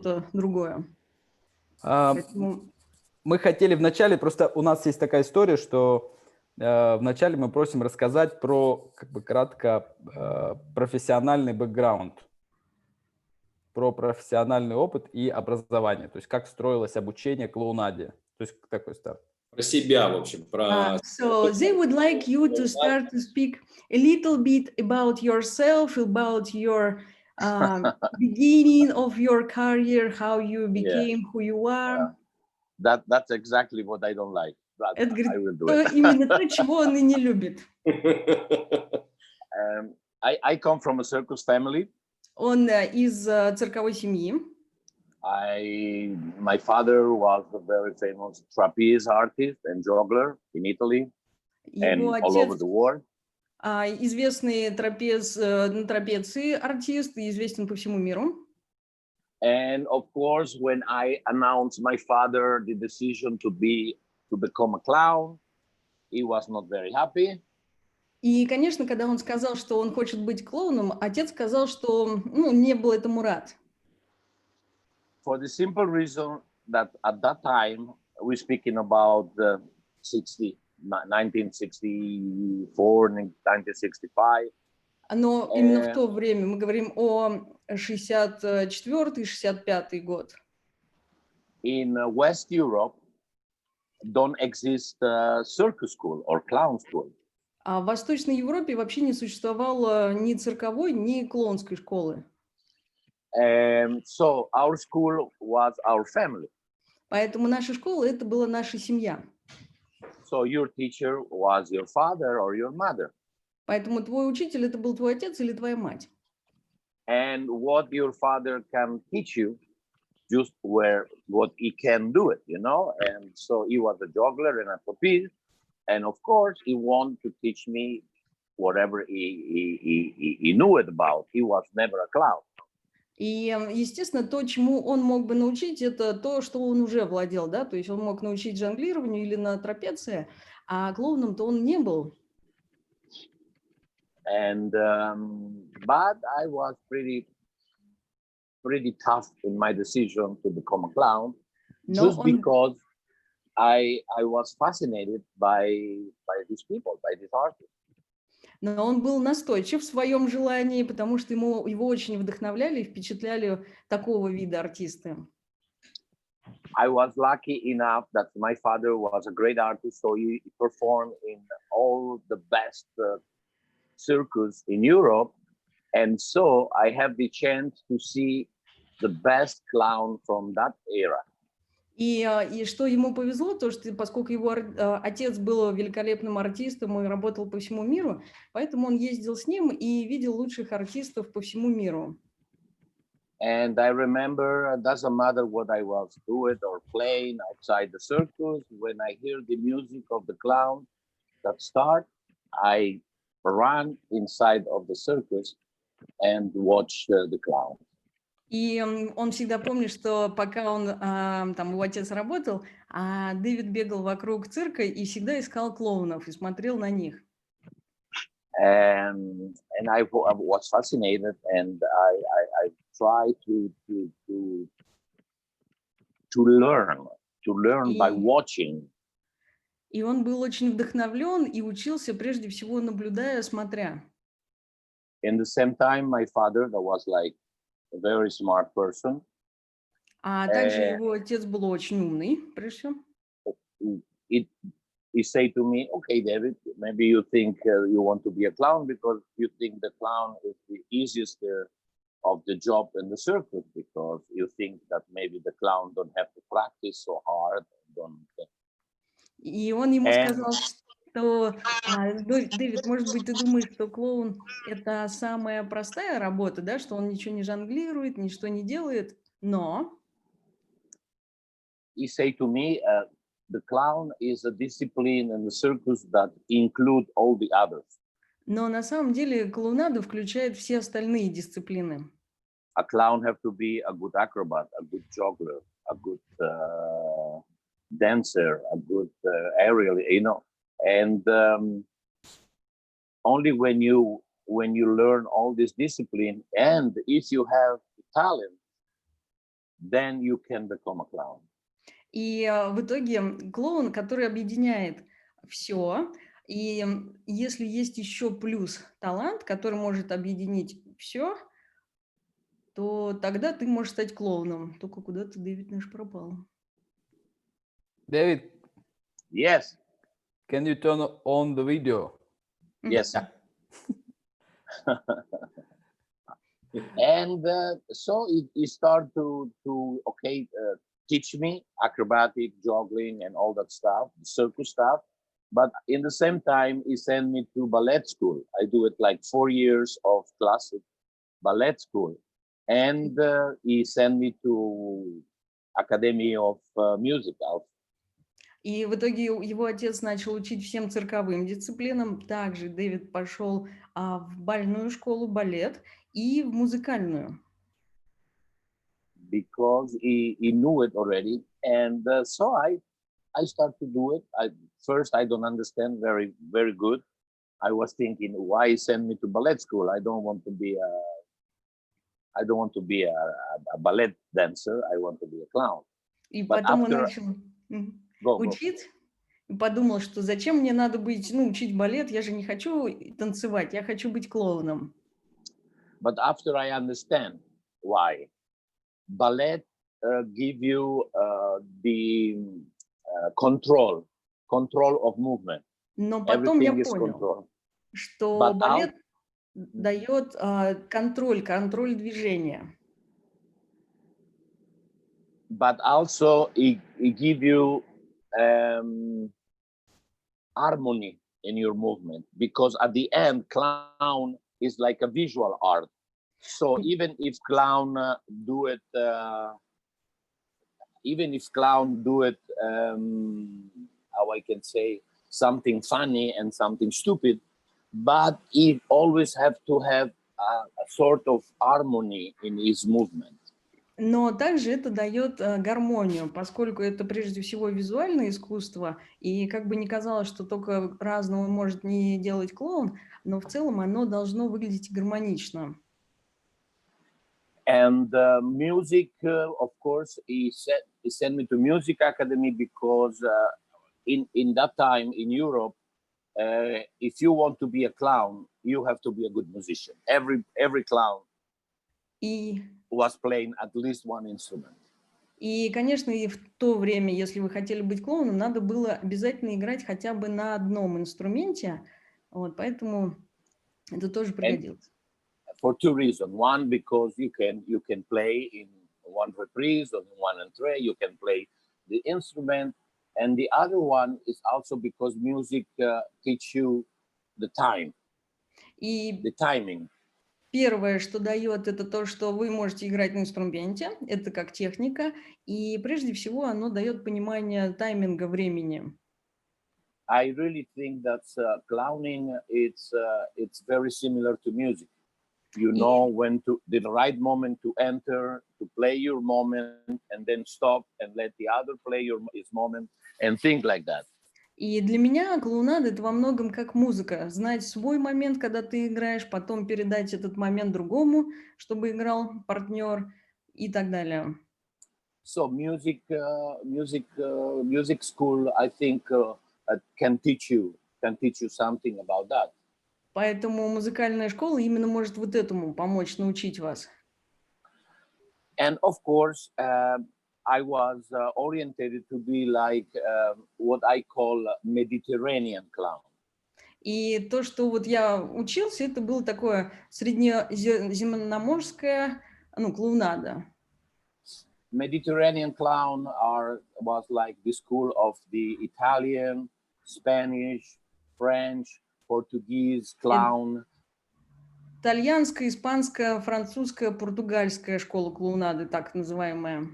что-то другое. Мы хотели вначале, просто у нас есть такая история, что вначале мы просим рассказать про, как бы кратко, профессиональный бэкграунд, про профессиональный опыт и образование, то есть как строилось обучение клоунаде, то есть такой старт. Про себя, в общем, про... So they would like you to start to speak a little bit about yourself, about your beginning of your career, how you became who you are. That's exactly what I don't like. But Это, I will говорит, do it. именно то, чего он и не любит. I come from a circus family. Он из цирковой семьи. My father was a very famous trapeze artist and juggler in Italy and all over the world. Известный на трапеции артист, известен по всему миру. And of course, when I announced my father the decision to become a clown, he was not very happy. И, конечно, когда он сказал, что он хочет быть клоуном, отец сказал, что не был этому рад. For the simple reason that at that time, we're speaking about 1964, 1965. Но именно в то время мы говорим о 64-65 год. In West Europe, don't exist circus school or clown school. А в Восточной Европе вообще не существовало ни цирковой, ни клоунской школы. So our school was our family. Поэтому наша школа это была наша семья. So your teacher was your father or your mother. Поэтому твой учитель это был твой отец или твоя мать. And what your father can teach you, just what he can do it, you know. And so he was a juggler and a trapeze, and of course he wanted to teach me whatever he knew it about. He was never a clown. И, естественно, то, чему он мог бы научить, это то, что он уже владел, да, то есть он мог научить жонглированию или на трапеции, а клоуном-то он не был. And but I was pretty tough in my decision to become a clown, just because I was fascinated by these people, by these artists. Но он был настойчив в своем желании, потому что его очень вдохновляли и впечатляли такого вида артисты. I was lucky enough that my father was a great artist, so he performed in all the best circus in Europe, and so I have the chance to see the best clown from that era. И что ему повезло, то что поскольку его отец был великолепным артистом и работал по всему миру, поэтому он ездил с ним и видел лучших артистов по всему миру. And I remember, it doesn't matter what I was doing or playing outside the circus, when I hear the music of the clown that start, I run inside of the circus and watch the clown. И он всегда помнит, что пока он, там его отец работал, Дэвид бегал вокруг цирка и всегда искал клоунов и смотрел на них. And I was fascinated, and I tried to learn by watching. И он был очень вдохновлен и учился прежде всего наблюдая, смотря. In the same time, my father, that was like a very smart person. А также его отец был очень умный, прежде всего. He said to me, "Okay, David, maybe you think you want to be a clown because you think the clown is the easiest of the job in the circus, because you think that maybe the clown don't have to practice so hard." И он ему сказал, что, Дэвид, может быть, ты думаешь, что клоун – это самая простая работа, да, что он ничего не жонглирует, ничего не делает, но… He said to me, the clown is a discipline in the circus that include all the others. Но на самом деле клоунада включает все остальные дисциплины. A clown have to be a good acrobat, a good juggler, a good dancer, a good aerial, you know. And only when you learn all this discipline, and if you have talent, then you can become a clown. И в итоге клоун, который объединяет все, и если есть еще плюс талант, который может объединить все, то тогда ты можешь стать клоуном. Только куда-то Дэвид наш пропал. David, Yes, can you turn on the video? yes. And so he started to teach me acrobatic, juggling, and all that stuff, circus stuff. But in the same time, he sent me to ballet school. I do it like 4 years of classic ballet school. And he sent me to Academy of Music. И в итоге его отец начал учить всем цирковым дисциплинам. Также Дэвид пошел в бальную школу, балет, и в музыкальную. Because he knew it already. And so I started to do it. First, I don't understand very, very good. I was thinking, why send me to ballet school? I don't want to be a ballet dancer. I want to be a clown. И But потом он after- начал Go. учить. И подумал, что зачем мне надо быть, учить балет, я же не хочу танцевать, я хочу быть клоуном. But after I understand why, ballet give you the control of movement. Но потом я Everything is понял, control. что But балет дает контроль движения. But also it give you harmony in your movement, because at the end, clown is like a visual art. So even if clown do it, how I can say, something funny and something stupid, but it always have to have a sort of harmony in his movement. Но также это дает гармонию, поскольку это прежде всего визуальное искусство, и как бы ни казалось, что только разного может не делать клоун, но в целом оно должно выглядеть гармонично. And music, of course, he sent me to music academy because in that time in Europe, if you want to be a clown, you have to be a good musician. Every clown И was playing at least one instrument. И, конечно, и в то время, если вы хотели быть клоуном, надо было обязательно играть хотя бы на одном инструменте. Вот, поэтому это тоже пригодилось. For two reasons. One, because you can play in one reprise or in one entrée, you can play the instrument. And the other one is also because music teach you the time, И the timing. первое, что дает, это то, что вы можете играть на инструменте, это как техника, и прежде всего оно дает понимание тайминга времени. I really think that clowning it's very similar to music. You know when to the right moment to enter, to play your moment, and then stop and let the other play his moment, and things like that. И для меня клоунада – это во многом как музыка. Знать свой момент, когда ты играешь, потом передать этот момент другому, чтобы играл партнер и так далее. So music school, I think, can teach you something about that. Поэтому музыкальная школа именно может вот этому помочь, научить вас. And of course, I was oriented to be like what I call Mediterranean clown. И то, что вот я учился, это было такое среднеземноморское, клоунада. Mediterranean clown was like the school of the Italian, Spanish, French, Portuguese clown. Итальянская, испанская, французская, португальская школа клоунады, так называемая.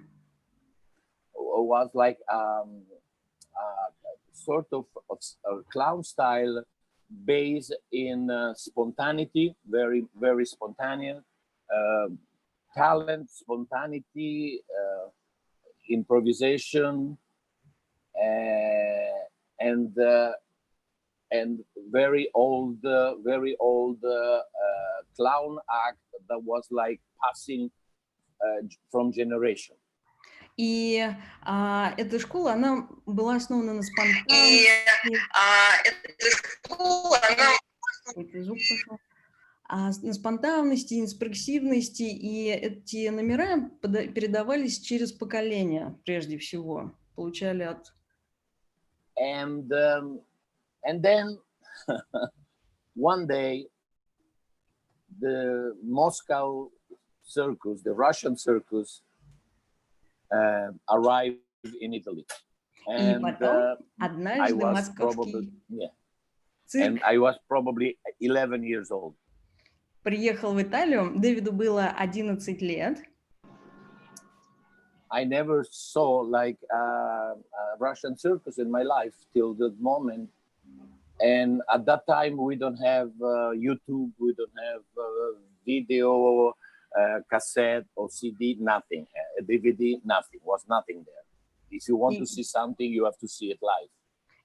Was like sort of clown style based in spontaneity, very, very spontaneous, talent, spontaneity, improvisation, and very old clown act that was like passing from generation. И эта школа, она была основана на спонтанности. Какой-то звук пошел. На спонтанности, инспрессивности, и эти номера передавались через поколения, прежде всего, получали от... And then one day, the Moscow circus, the Russian circus, arrived in Italy. И And потом I однажды was probably, московский yeah, цирк and I was probably 11 years old. приехал в Италию, Дэвиду было 11 лет. I never saw like a Russian circus in my life till that moment. And at that time, we don't have YouTube, we don't have video, cassette or CD, nothing. DVD, nothing, was nothing there. If you want to see something, you have to see it live.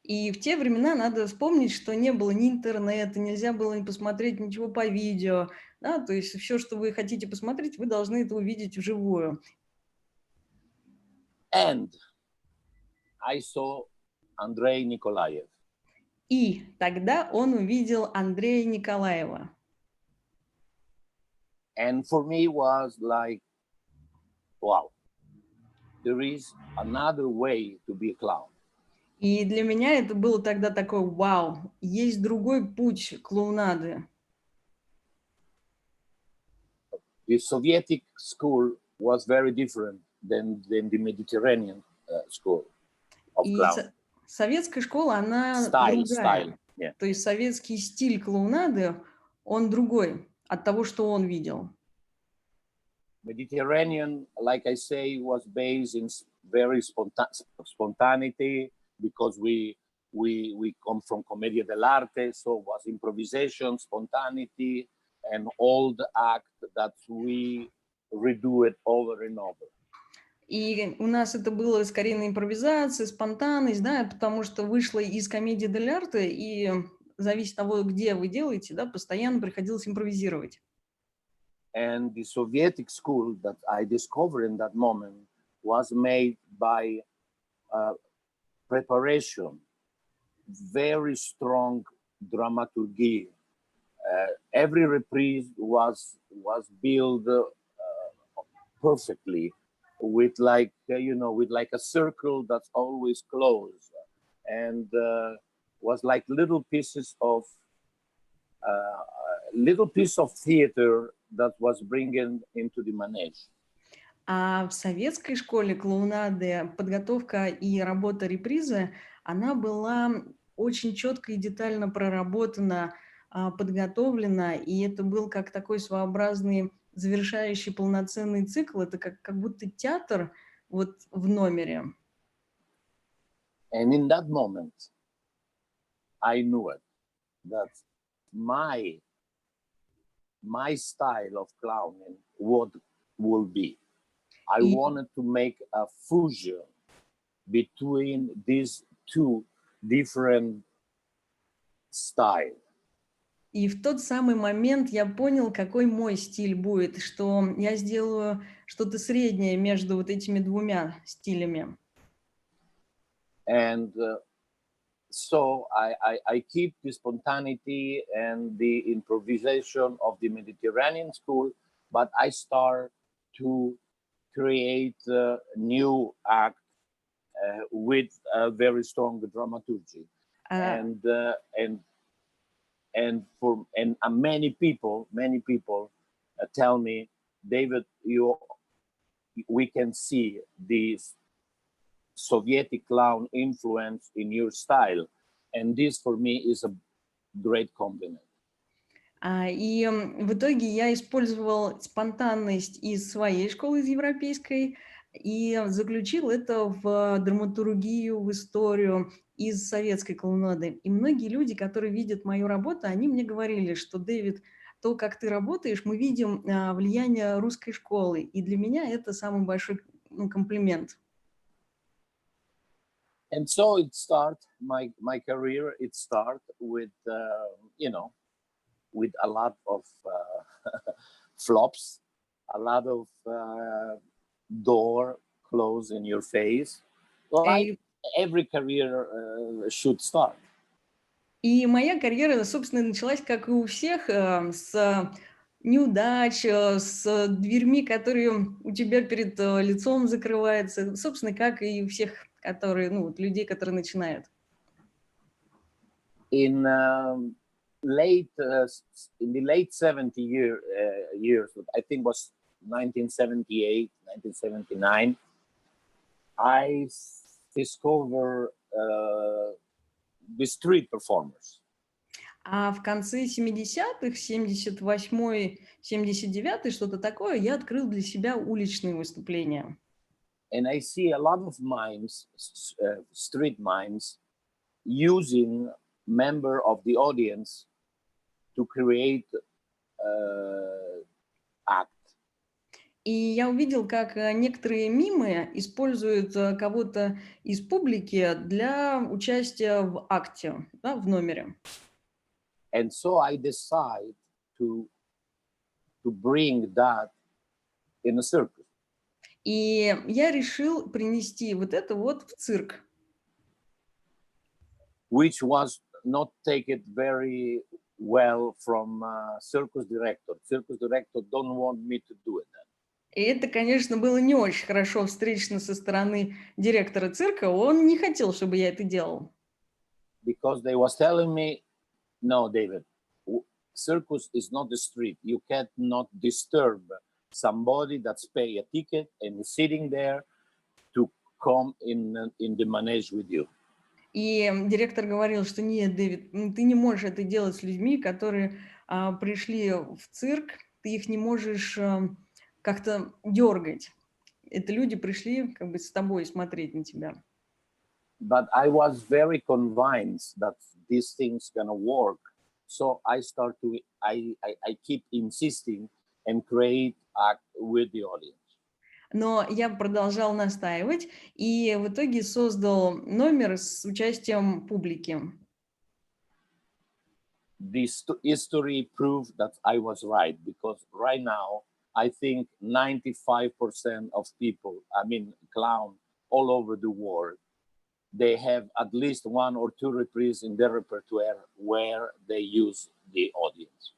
И в те времена надо вспомнить, что не было ни интернета, нельзя было не посмотреть ничего по видео. Да? То есть все, что вы хотите посмотреть, вы должны это увидеть вживую. And I saw Andrei Nikolaev. И тогда он увидел Андрея Николаева. And for me was like, wow, there is another way to be a clown. И для меня это было тогда такое, вау, есть другой путь клоунады. The Soviet school was very different than the Mediterranean school of И clown. советская школа, она другая. Style, yeah. То есть советский стиль клоунады, он другой от того, что он видел. Mediterranean, like I say, was based in very spontaneity because we come from commedia dell'arte, so it was improvisation, spontaneity, and old act that we redo it over and over. И у нас это было скорее на импровизации, спонтанность, да, потому что вышло из комедии дель-арте, и зависит от того, где вы делаете, да, постоянно приходилось импровизировать. And the Soviet school that I discovered in that moment was made by preparation, very strong dramaturgy. Every reprise was built perfectly with like with like a circle that's always closed, and was like little piece of theater that was bringing into the manege. А в советской школе клоунады подготовка и работа репризы, она была очень четко и детально проработана, подготовлена, и это был как такой своеобразный завершающий полноценный цикл, это как будто театр вот в номере. And in that moment, I knew it, that my style of clowning, what will be. I wanted to make a fusion between these two different styles. И в тот самый момент я понял, какой мой стиль будет, что я сделаю что-то среднее между вот этими двумя стилями. And so I keep the spontaneity and the improvisation of the Mediterranean school, but I start to create a new act with a very strong dramaturgy. And many people tell me, David, we can see this Soviet clown influence in your style, and this for me is a great compliment. И в итоге я использовал спонтанность из своей школы, из европейской, и заключил это в драматургию, в историю из советской клоунады. И многие люди, которые видят мою работу, они мне говорили, что, Дэвид, то, как ты работаешь, мы видим влияние русской школы. И для меня это самый большой комплимент. And so it started, my career, it started with, with a lot of flops, a lot of door clothes in your face, like every career should start. И моя карьера, собственно, началась, как и у всех, с неудач, с дверьми, которые у тебя перед лицом закрываются, собственно, как и у всех, которые, ну, вот людей, которые начинают. In the late 70 years, I think was 1978, 1979, I discovered the street performers. А в конце 70-х, 78-й, 79-й, что-то такое, я открыл для себя уличные выступления. And I see a lot of mimes, street mimes, using member of the audience to create act. И я увидел, как некоторые мимы используют кого-то из публики для участия в акте, да, в номере. And so I decide to bring that in a circus. И я решил принести вот это вот в цирк. Which was not taken very well from circus director. Circus director don't want me to do it. И это, конечно, было не очень хорошо встречено со стороны директора цирка. Он не хотел, чтобы я это делал. Because they was telling me, no, David, circus is not the street. You cannot disturb somebody that's pay a ticket and is sitting there to come in the manege with you. И директор говорил, что нет, Дэвид, ты не можешь это делать с людьми, которые пришли в цирк, ты их не можешь как-то дергать. Это люди пришли как бы с тобой смотреть на тебя. But I was very convinced that these things gonna work. So I keep insisting and create act with the audience. Но я продолжал настаивать и в итоге создал номер с участием публики. This history proved that I was right, because right now I think 95% of people, I mean clown all over the world, they have at least one or two reprises in their repertoire where they use the audience.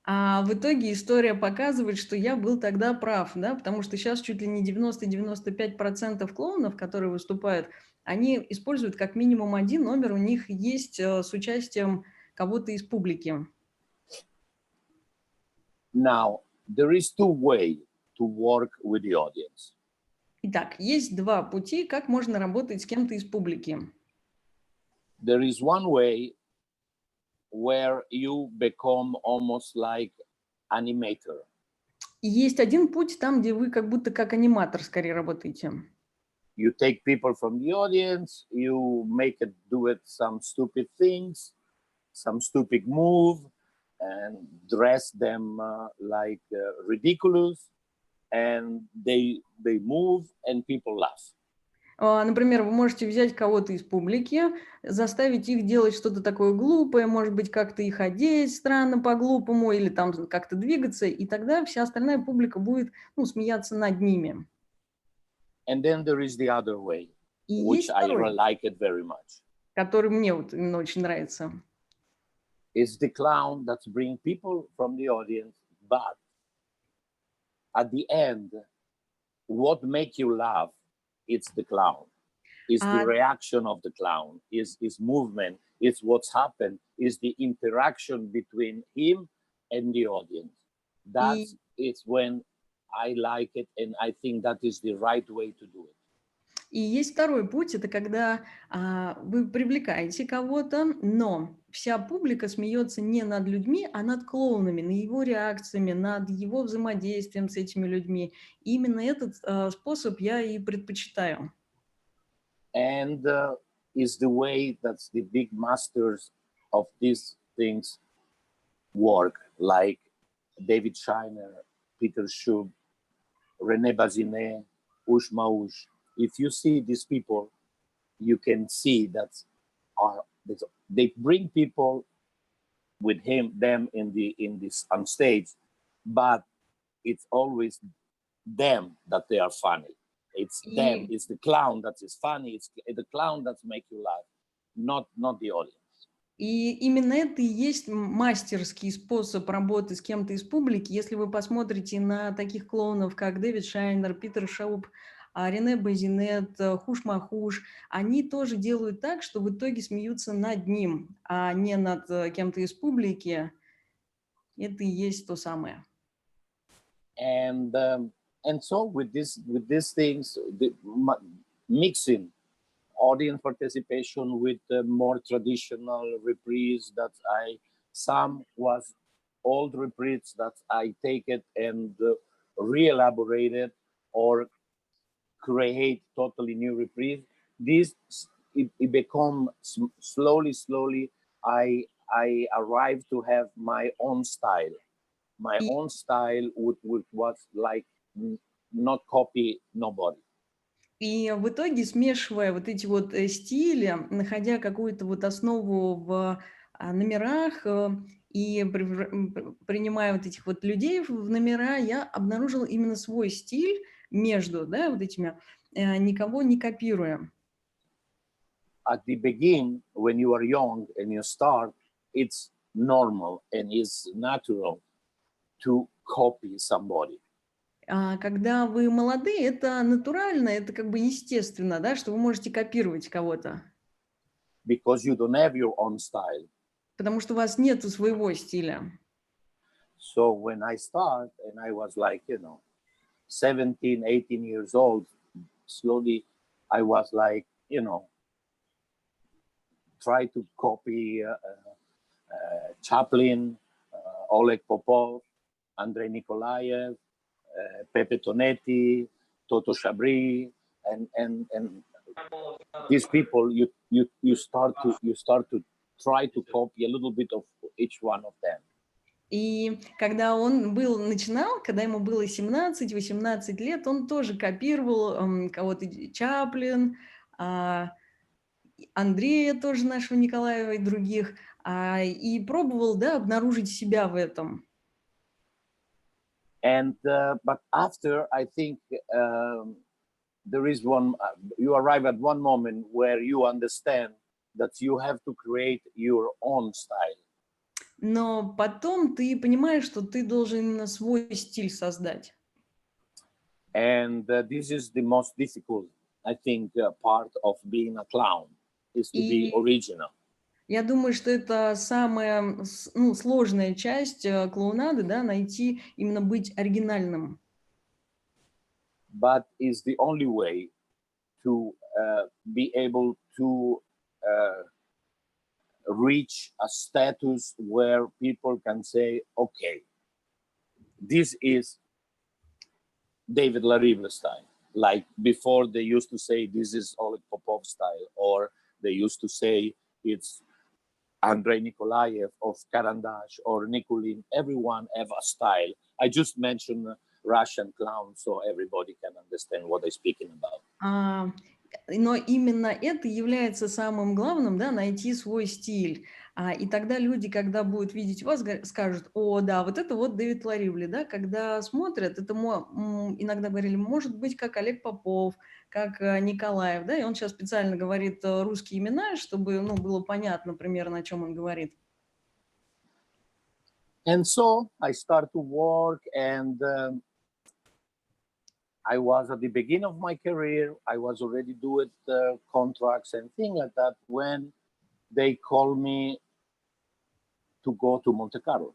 А в итоге история показывает, что я был тогда прав, да, потому что сейчас чуть ли не 90-95% клоунов, которые выступают, они используют как минимум один номер, у них есть с участием кого-то из публики. Now, there is two ways to work with the audience. Итак, есть два пути, как можно работать с кем-то из публики. There is one way where you become almost like animator. И есть один путь там, где вы как будто как аниматор скорее работаете. You take people from the audience, you make it do it some stupid things, some stupid move, and dress them like ridiculous, and they move and people laugh. Например, вы можете взять кого-то из публики, заставить их делать что-то такое глупое, может быть, как-то их одеть странно по-глупому или там как-то двигаться, и тогда вся остальная публика будет, ну, смеяться над ними. And then there is the other way, И which есть I второй, like it very much. который мне вот именно очень нравится. It's the clown that bring people from the audience, but at the end, what make you laugh, it's the clown. It's the reaction of the clown, is his movement, it's what's happened, is the interaction between him and the audience. That's it's when I like it, and I think that is the right way to do it. И есть второй путь, это когда вы привлекаете кого-то, но вся публика смеется не над людьми, а над клоунами, над его реакциями, над его взаимодействием с этими людьми. И именно этот способ я и предпочитаю. And is the way that the big masters of these things work, like David Shiner, Peter Schub, René Bazinet, Ush Maush. If you see these people, you can see that they bring people with them in this on stage, but it's always them that they are funny. It's them. It's the clown that is funny. It's the clown that makes you laugh, not the audience. И именно это и есть мастерский способ работы с кем-то из публики. Если вы посмотрите на таких клоунов, как Дэвид Шайнер, Питер Шауп, Рене Базинет, Хуш-Махуш, они тоже делают так, что в итоге смеются над ним, а не над кем-то из публики. Это и есть то самое. And so with these things, mixing audience participation with more traditional reprise that some was old reprise that I take it and re-elaborated or create totally new reprise. This it become slowly. I arrived to have my own style. My own style was like not copy nobody. И в итоге, смешивая вот эти вот стили, находя какую-то вот основу в номерах и принимая вот этих вот людей в номера, я обнаружила именно свой стиль между, да, вот этими, никого не копируя. At the beginning, when you are young and you start, it's normal and it's natural to copy somebody. Когда вы молоды, это натурально, это как бы естественно, да, что вы можете копировать кого-то. Because you don't have your own style. Потому что у вас нету своего стиля. So when I start, and I was like, 17, 18 years old, slowly I was like, try to copy Chaplin, Oleg Popov, Andrei Nikolaev, Pepe Tonetti, Toto Chabris, and these people, you start to try to copy a little bit of each one of them. И когда он начинал, когда ему было 17-18 лет, он тоже копировал кого-то, Чаплин, Андрея тоже нашего Николаева и других, и пробовал, да, обнаружить себя в этом. And but after, I think there is you arrive at one moment where you understand that you have to create your own style. Но потом ты понимаешь, что ты должен именно свой стиль создать. And this is the most difficult, I think, part of being a clown, is to be original. Я думаю, что это самая сложная часть клоунады, да, найти именно быть оригинальным. But it's the only way to be able to reach a status where people can say, okay, this is David Larible style. Like before, they used to say this is Oleg Popov style, or they used to say it's Andrei Nikolaev of Karandash or Nikulin. Everyone have a style. I just mentioned Russian clown, so everybody can understand what I'm speaking about. Но именно это является самым главным, да, найти свой стиль. И тогда люди, когда будут видеть вас, скажут: о, да, вот это вот Дэвид Ларибле, да, когда смотрят, это иногда говорили, может быть, как Олег Попов, как Николаев, да, и он сейчас специально говорит русские имена, чтобы, было понятно примерно, о чем он говорит. And so I start to work, and I was at the beginning of my career. I was already doing contracts and things like that when they called me to go to Monte Carlo.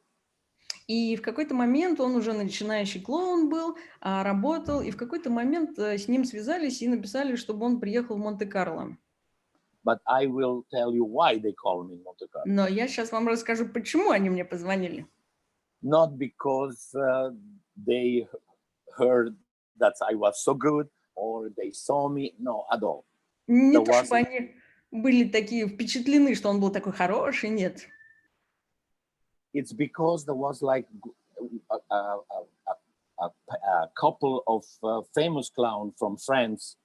И в какой-то момент он уже начинающий клоун был, работал, и в какой-то момент с ним связались и написали, чтобы он приехал в Монте-Карло. But I will tell you why they called me Monte Carlo. Но я сейчас вам расскажу, почему они мне позвонили. Not because they heard that I was so good or they saw me. No, at all. Не то, чтобы они были такие впечатлены, что он был такой хороший, нет. It's because there was like a couple of famous clowns from France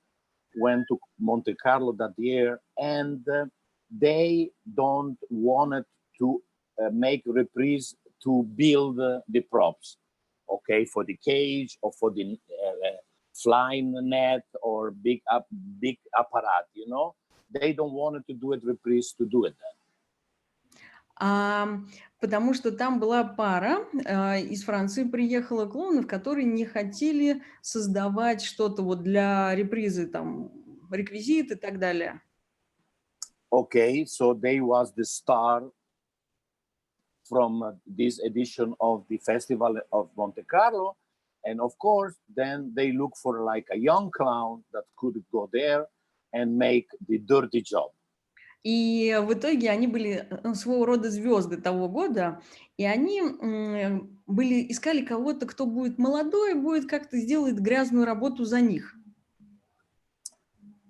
went to Monte Carlo that year, and they don't wanted to make reprise to build the props, okay, for the cage or for flying net or big apparat, you know. They don't want to do it reprise to do it then. Потому что там была пара, из Франции приехала клоунов, которые не хотели создавать что-то вот для репризы, там, реквизит и так далее. Okay, so they was the star from this edition of the Festival of Monte Carlo. And of course, then they look for like a young clown that could go there and make the dirty job. И в итоге они были своего рода звезды того года, и они искали кого-то, кто будет молодой, будет как-то сделает грязную работу за них.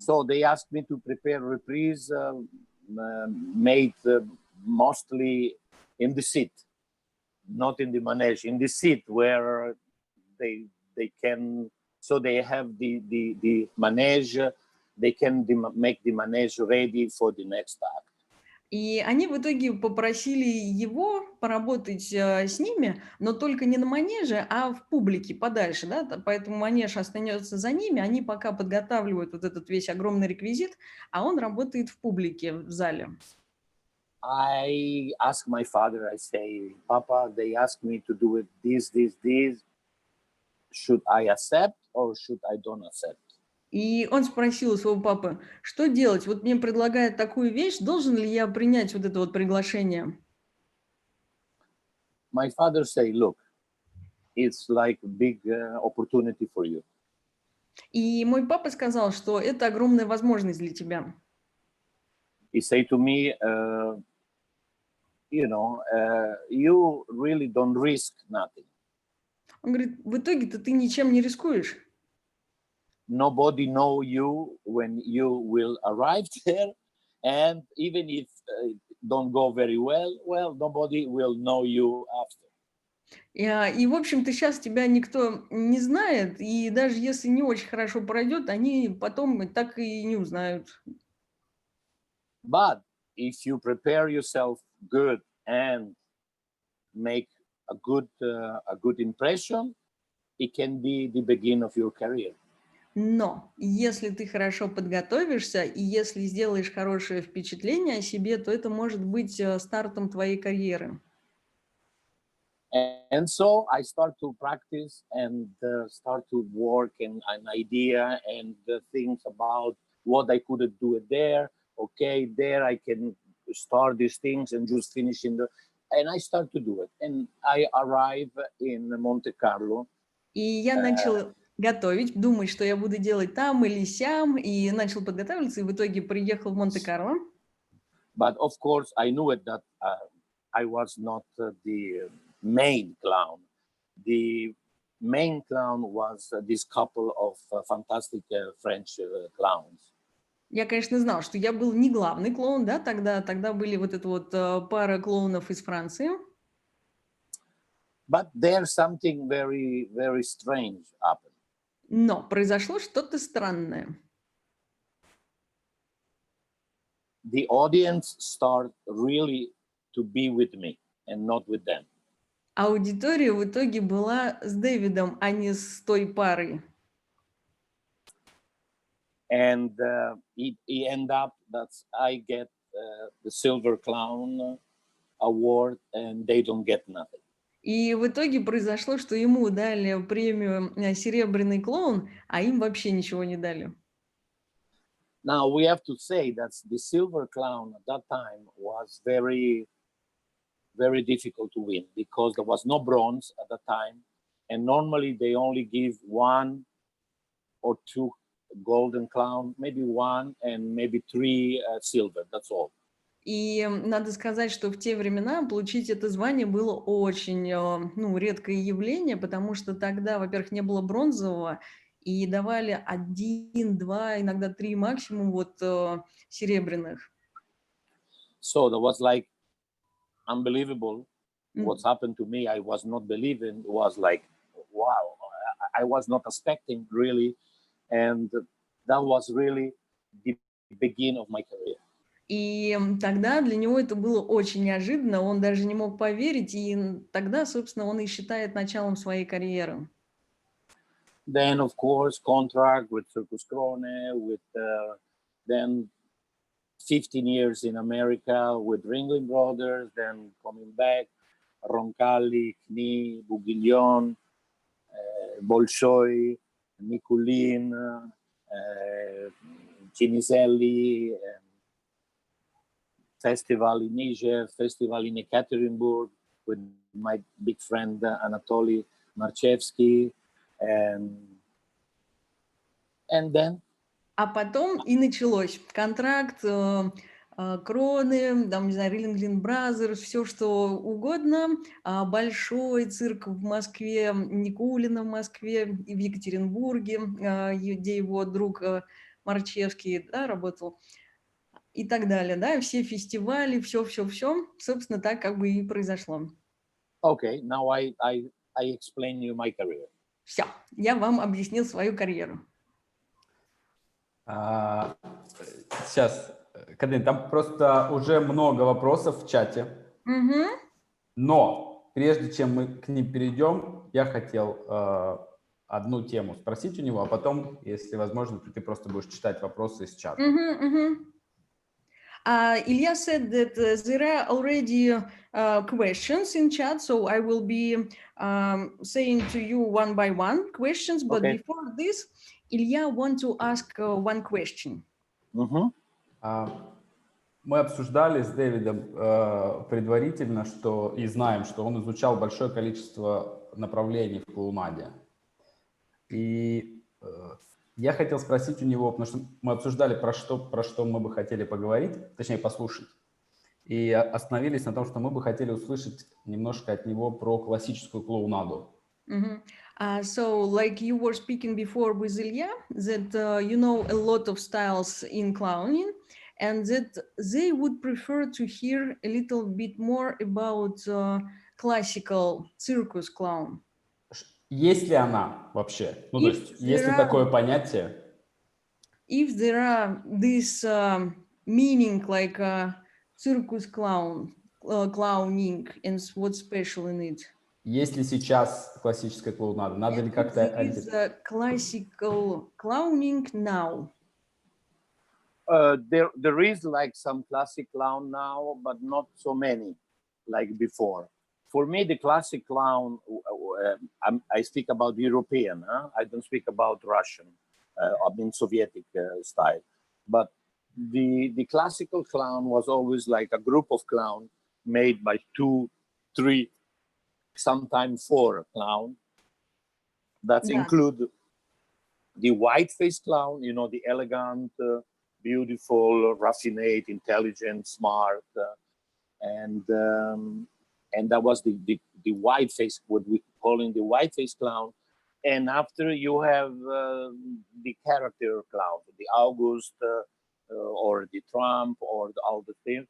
So they asked me to prepare reprise made mostly in the seat, not in the manege, in the seat where they can, so they have the manege. They can make the manege ready for the next act. И они в итоге попросили его поработать с ними, но только не на манеже, а в публике подальше, да? Поэтому манеж останется за ними, они пока подготавливают вот этот весь огромный реквизит, а он работает в публике, в зале. I ask my father, I say, Papa, they asked me to do it this. Should I accept or should I don't accept? И он спросил у своего папы, что делать? Вот мне предлагают такую вещь, должен ли я принять вот это вот приглашение? My father say, look, it's like a big opportunity for you. И мой папа сказал, что это огромная возможность для тебя. He say to me, you really don't risk nothing. Он говорит, в итоге-то ты ничем не рискуешь. Nobody know you when you will arrive there, and even if don't go very well, nobody will know you after. И, в общем-то, сейчас тебя никто не знает, и даже если не очень хорошо пройдет, они потом так и не узнают. But if you prepare yourself good and make a good impression, it can be the beginning of your career. Но если ты хорошо подготовишься и если сделаешь хорошее впечатление о себе, то это может быть стартом твоей карьеры. And so I start to practice and start to work in an idea and things about what I could do it there. Okay, there I can start these things and just finish and I start to do it. And I arrive in Monte Carlo. И я начала готовить, думать, что я буду делать там или сям, и начал подготавливаться, и в итоге приехал в Монте-Карло. But of course, I knew it that I was not the main clown. The main clown was this couple of fantastic French clowns. Я, конечно, знал, что я был не главный клоун, да, тогда были вот эта вот пара клоунов из Франции. But there's something very, very strange happened. Но произошло что-то странное. The audience start really to be with me and not with them. Аудитория в итоге была с Дэвидом, а не с той парой. And it ended up that I get the Silver Clown award and they don't get nothing. И в итоге произошло, что ему дали премию «Серебряный клоун», а им вообще ничего не дали. Now we have to say that the Silver Clown at that time was very, very difficult to win because there was no bronze at that time, and normally they only give 1 or 2 golden clown, maybe 1 and maybe 3 silver. That's all. И надо сказать, что в те времена получить это звание было очень редкое явление, потому что тогда, во-первых, не было бронзового, и давали 1, 2, иногда 3 максимум серебряных. So that was like unbelievable. What's happened to me, I was not believing. It was like, wow, I was not expecting really. And that was really the beginning of my career. И тогда для него это было очень неожиданно, он даже не мог поверить, и тогда, собственно, он и считает началом своей карьеры. Then, of course, contract with Circus Krone, with then 15 years in America with Ringling Brothers, then coming back, Roncalli, Knie, Bouguillon, Bolshoi, Nikulin, Ciniselli, festival in Niger, festival in Ekaterinburg with my big friend Anatoly Marchevsky, and then. А потом и началось. Контракт, Кроны, там, не знаю, Ringling Brothers, все что угодно. Большой цирк в Москве, Никулина в Москве, и в Екатеринбурге, где его друг Марчевский, да, работал. И так далее, да, все фестивали, все, собственно, так как бы и произошло. Okay, now I explain you my career. Все, я вам объяснил свою карьеру. Сейчас, Катрин, там просто уже много вопросов в чате. Но прежде чем мы к ним перейдем, я хотел одну тему спросить у него, а потом, если возможно, то ты просто будешь читать вопросы из чата. Ilya said that there are already questions in chat, so I will be saying to you one by one questions. But before this, Ilya want to ask one question. Мы обсуждали с Дэвидом предварительно, что и знаем, что он изучал большое количество направлений в клоунаде. И я хотел спросить у него, потому что мы обсуждали, про что мы бы хотели поговорить, точнее послушать, и остановились на том, что мы бы хотели услышать немножко от него про классическую клоунаду. So, like you were speaking before with Ilya, that you know a lot of styles in clowning, and that they would prefer to hear a little bit more about classical circus clown. Есть ли она вообще? Ну, то есть, есть ли такое понятие? If there are this meaning like circus clown, clowning, and what's special in it? Есть ли сейчас классическая клоунада? Надо ли как-то... Is classical clowning now? There is like some classic clown now, but not so many like before. For me, the classic clown, I speak about European, I don't speak about Russian, I mean Soviet style. But the classical clown was always like a group of clowns made by 2, 3, sometimes 4 clowns. That include the white-faced clown, you know, the elegant, beautiful, raffinate, intelligent, smart, and that was the white face, what we calling the white face clown. And after you have the character clown, the August or the Trump or all the things,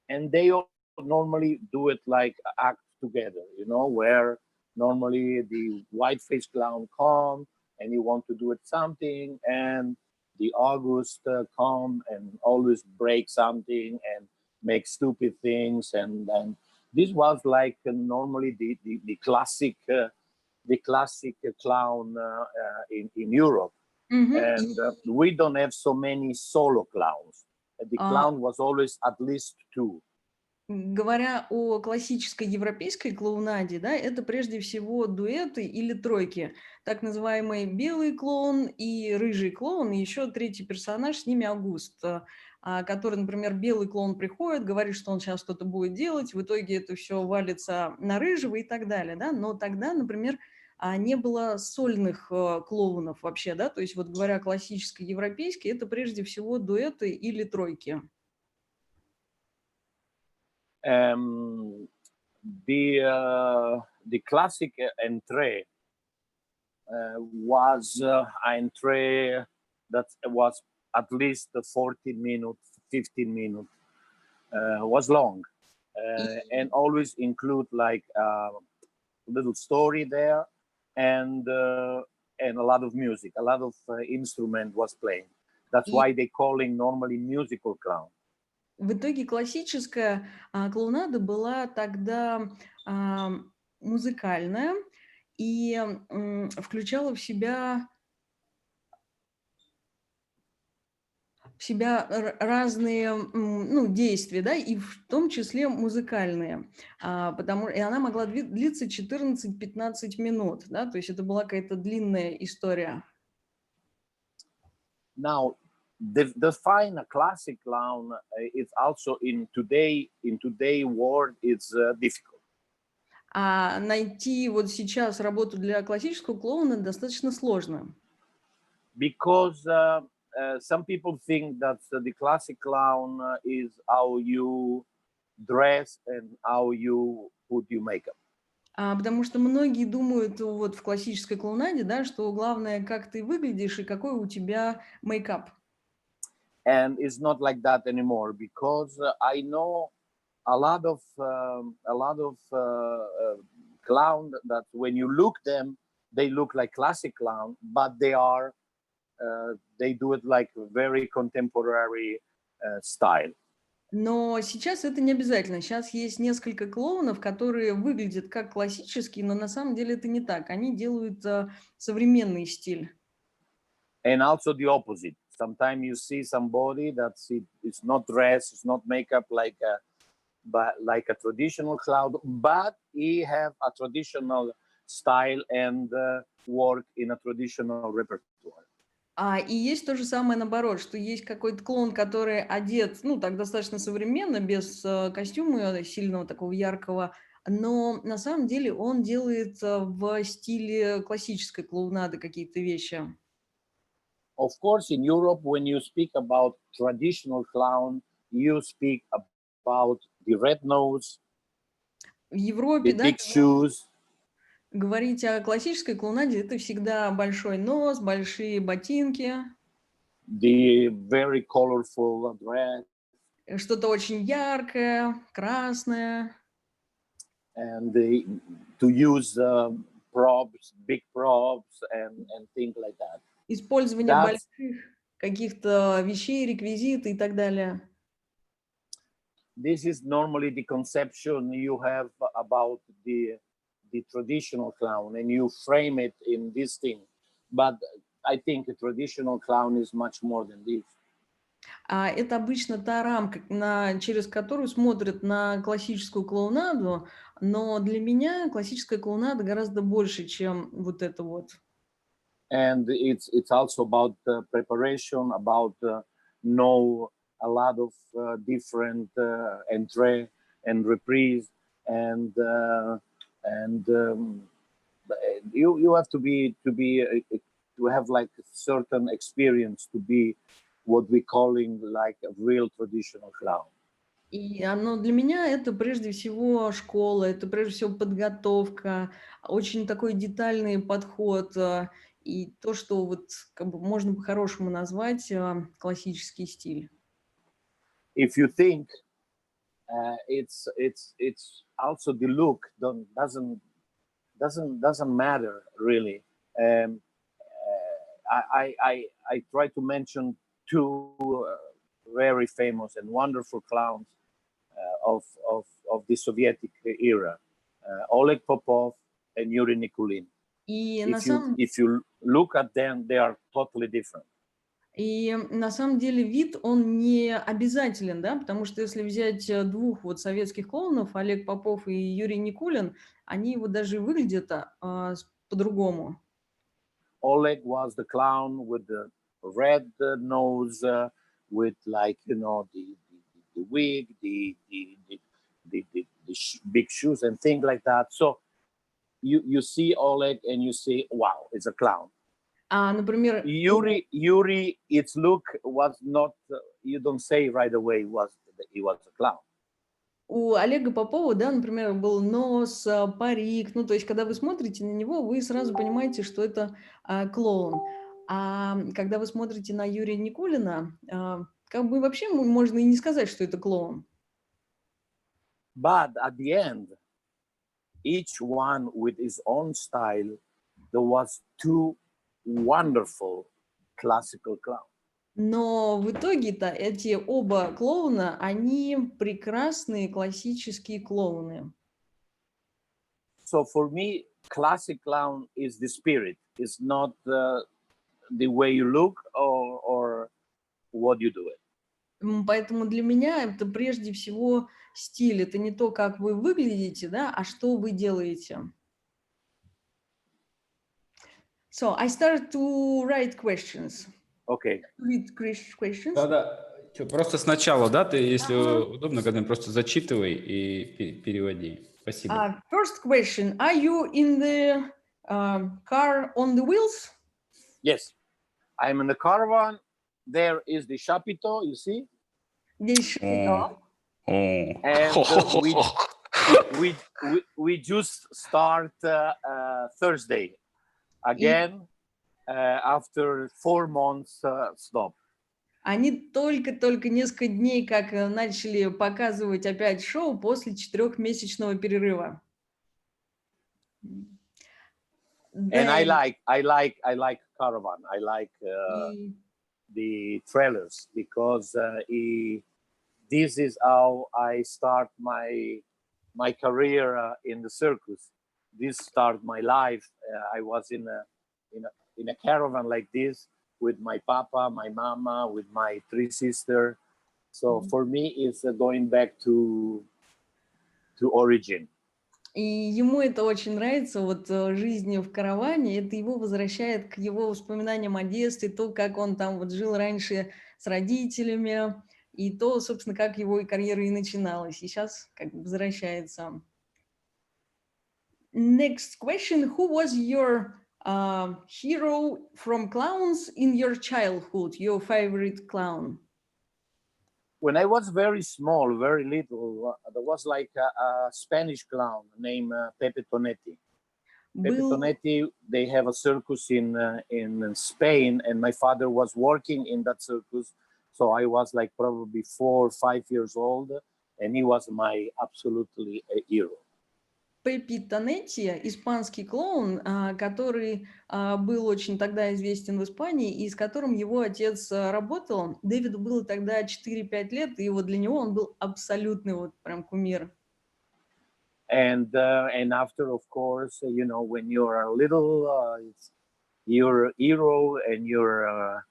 and they all normally do it like act together, you know, where normally the white face clown come and you want to do it something, and the August come and always break something and make stupid things, and this was like normally the classic clown in Europe. And we don't have so many solo clowns. The clown was always at least 2. Говоря о классической европейской клоунаде, да, это прежде всего дуэты или тройки. Так называемый белый клоун и рыжий клоун, и еще третий персонаж, с ними Август, который, например, белый клоун приходит, говорит, что он сейчас что-то будет делать, в итоге это все валится на рыжего и так далее. Да? Но тогда, например, не было сольных клоунов вообще, да, то есть вот говоря классической европейской, это прежде всего дуэты или тройки. The classic entrée was an entrée that was at least 14 minutes, 15 minutes, was long, and always include like a little story there, and a lot of music, a lot of instrument was playing. That's why they calling normally musical clown. В итоге классическая клоунада была тогда музыкальная и включала в себя в себя разные ну, действия, да, и в том числе музыкальные. И она могла длиться 14-15 минут, да, то есть это была какая-то длинная история. Now, define a classic clown is also in today world it's difficult. А найти вот сейчас работу для классического клоуна достаточно сложно. Because some people think that the classic clown is how you dress and how you put your makeup. Потому что многие думают вот в классической клоунаде, да, что главное, как ты выглядишь и какой у тебя мейкап. And it's not like that anymore, because I know a lot of clown that when you look them, they look like classic clown, but they do it like very contemporary style. Но сейчас это не обязательно. Сейчас есть несколько клоунов, которые выглядят как классические, но на самом деле это не так. Они делают современный стиль. And also the opposite. Sometimes you see somebody it's not dressed, it's not makeup like a traditional clown, but he have a traditional style and work in a traditional repertoire. И есть то же самое наоборот, что есть какой-то клоун, который одет, ну, так достаточно современно, без костюма сильного, такого яркого, но на самом деле он делает в стиле классической клоунады какие-то вещи. Of course, in Europe, when you speak about traditional clown, you speak about the red nose, В Европе, the да, big shoes, говорить о классической клоунаде – это всегда большой нос, большие ботинки, the very colorful dress, что-то очень яркое, красное. and to use props, big props, and things like that. Использование That's- больших каких-то вещей, реквизиты и так далее. This is normally the conception you have about the traditional clown, and you frame it in this thing. But I think a traditional clown is much more than this. Это обычно та рамка, через которую смотрят на классическую клоунаду, но для меня классическая клоунада гораздо больше, чем вот это вот. And it's also about preparation, about know a lot of different entrée and reprise, and you have to have like a certain experience to be what we calling like a real traditional clown. И оно для меня это прежде всего школа, это прежде всего подготовка, очень такой детальный подход и то, что вот как бы можно по-хорошему назвать классический стиль. If you think it's also the look doesn't matter really. I try to mention two very famous and wonderful clowns of the Soviet era, Oleg Popov and Yuri Nikulin. И If you look at them, they are totally different. И на самом деле вид, он не обязателен, да, потому что если взять двух вот советских клоунов, Олег Попов и Юрий Никулин, они вот даже выглядят по-другому. Oleg was the clown with the red nose, with like, you know, the wig, the big shoes and things like that. So you see Oleg and you say, wow, it's a clown. Например, Yuri, its look was not, you don't say right away he was a clown. у Олега Попова, да, например, был нос, парик, ну, то есть, когда вы смотрите на него, вы сразу понимаете, что это клоун. А когда вы смотрите на Юрия Никулина, как бы вообще можно и не сказать, что это клоун. But at the end, each one with his own style, there was two wonderful classical clowns. Но в итоге-то эти оба клоуна, они прекрасные классические клоуны. So for me, classic clown is the spirit. It's not the way you look or what you do it. Поэтому для меня это прежде всего стиль. Это не то, как вы выглядите, да, а что вы делаете. So I start to write questions. Okay. Read questions. Да-да. Просто сначала, да, ты, если удобно, когда просто зачитывай и переводи. Спасибо. First question. Are you in the car on the wheels? Yes. I'm in the caravan. There is the chapiteau, you see? Здесь шапито. And we just start Thursday again after 4 months stop. Они только несколько дней как начали показывать опять шоу после 4-месячного перерыва. And I like caravan. I like the trailers because this is how I start my career in the circus. This start my life. I was in a caravan like this with my papa, my mama, with my 3 sisters. So for me, it's going back to origin. И ему это очень нравится, вот жизнь в караване, это его возвращает к его воспоминаниям о детстве, то, как он там вот жил раньше с родителями, и то, собственно, как его карьера и начиналась, и сейчас как бы возвращается. Next question. Who was your hero from clowns in your childhood, your favorite clown? When I was very small, very little, there was like a Spanish clown named Pepe Tonetti. Pepe Tonetti, they have a circus in Spain, and my father was working in that circus. So I was like probably 4 or 5 years old, and he was my absolutely a hero. Пеппи Тонетти, испанский клоун, который был очень тогда известен в Испании, и с которым его отец работал. Дэвиду было тогда 4-5 лет, и вот для него он был абсолютный вот прям кумир. And after, of course, you know, when you're a little, your hero and your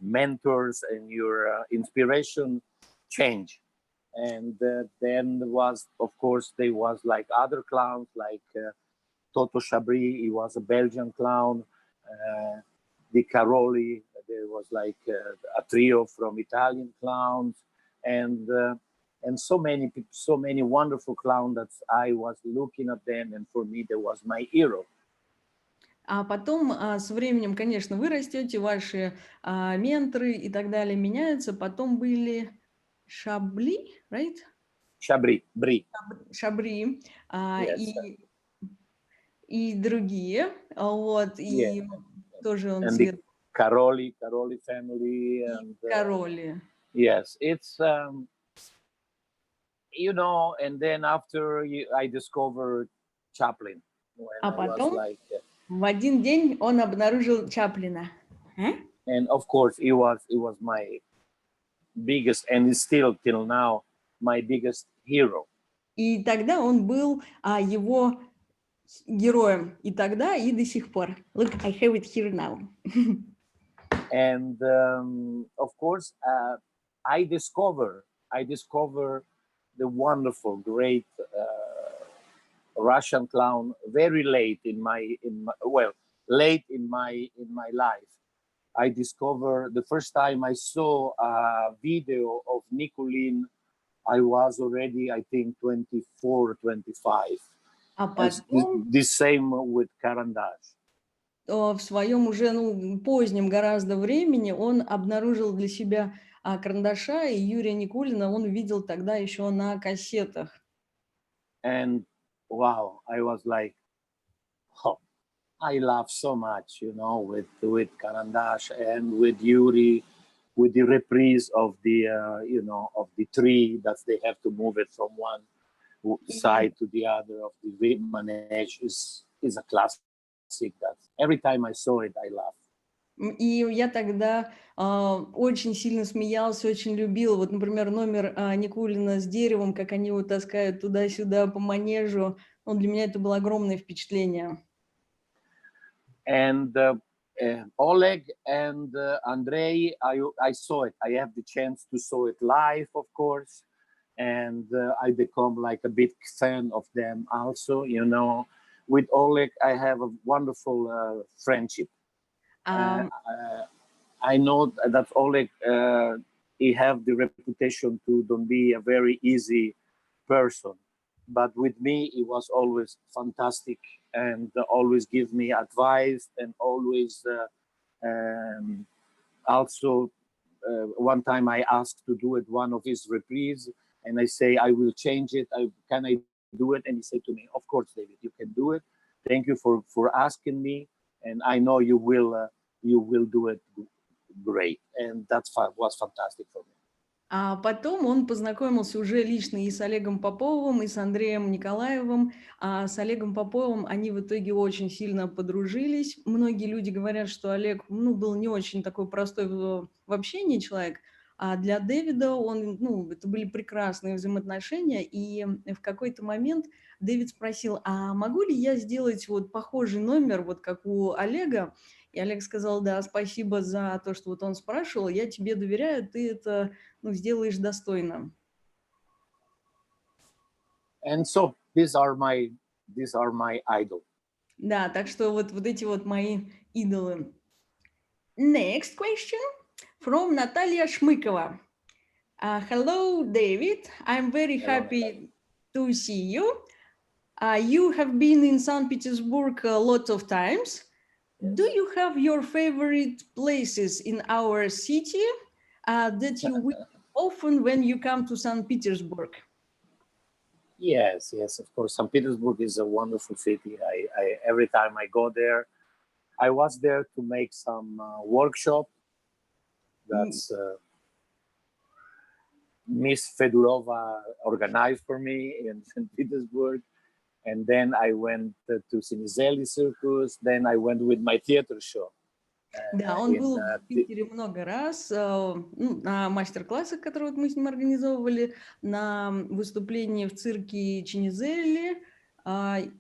mentors and your inspiration change. And then was, of course, there was like other clowns like Toto Chabri, he was a Belgian clown, Di Caroli, there was like a trio from Italian clowns, and so many wonderful clowns that I was looking at them, and for me, there was my hero. А потом с временем, конечно, вы растете, ваши менторы и так далее меняются. Потом были Шабли, right? Chabri, Bri. Шабри Yes. и другие, вот, и тоже он And the Caroli family. And Кароли. yes, it's, you know, and then after I discovered Chaplin. А потом в один день он обнаружил Чаплина. And of course, he was my biggest, and is still till now my biggest hero. И тогда он был его героем. И тогда, и до сих пор. Look, I have it here now. And of course, I discover the wonderful, great Russian clown very late in my life. I discovered the first time I saw a video of Nikulin, I was already, I think, 24, 25. А потом The same with Karandаш. в своем уже позднем гораздо времени он обнаружил для себя Карандаша и Юрия Никулина. Он видел тогда еще на кассетах. And wow, I was like, oh, I laugh so much, you know, with Karandash and with Yuri, with the reprise of the, you know, of the tree that they have to move it from one side to the other of the manege is a classic that every time I saw it, I laughed. И я тогда очень сильно смеялся, очень любил. Вот, например, номер Никулина с деревом, как они его таскают туда-сюда по манежу. Для меня это было огромное впечатление. And Oleg and Andrei, I saw it. I have the chance to saw it live, of course, and I become like a big fan of them also. You know, with Oleg, I have a wonderful friendship. I know that Oleg, he have the reputation to don't be a very easy person, but with me, he was always fantastic and always give me advice and always also one time I asked to do it one of his reprise, and I say I will change it. Can I do it? And he said to me, "Of course, David, you can do it. Thank you for asking me, and I know you will do it great." And that was fantastic for me. А потом он познакомился уже лично и с Олегом Поповым, и с Андреем Николаевым. А с Олегом Поповым они в итоге очень сильно подружились. Многие люди говорят, что Олег, был не очень такой простой в общении человек, а для Дэвида это были прекрасные взаимоотношения. И в какой-то момент Дэвид спросил, а могу ли я сделать вот похожий номер, вот как у Олега? И Олег сказал, да, спасибо за то, что вот он спрашивал, я тебе доверяю, ты это сделаешь достойно. And so these are my idol. Да, так что вот эти вот мои идолы. Next question from Natalia Шмыкова. Hello, David. I'm very happy to see you. You have been in St. Petersburg a lot of times. Do you have your favorite places in our city that you visit often when you come to St. Petersburg? Yes, of course. St. Petersburg is a wonderful city. I every time I go there, I was there to make some workshop. That's Miss Fedorova organized for me in St. Petersburg. And then I went to Cinizeli Circus. Then I went with my theater show. Да, он был в Питере много раз на мастер-классах, которые мы с ним организовывали, на выступлении в цирке Чинизелли. I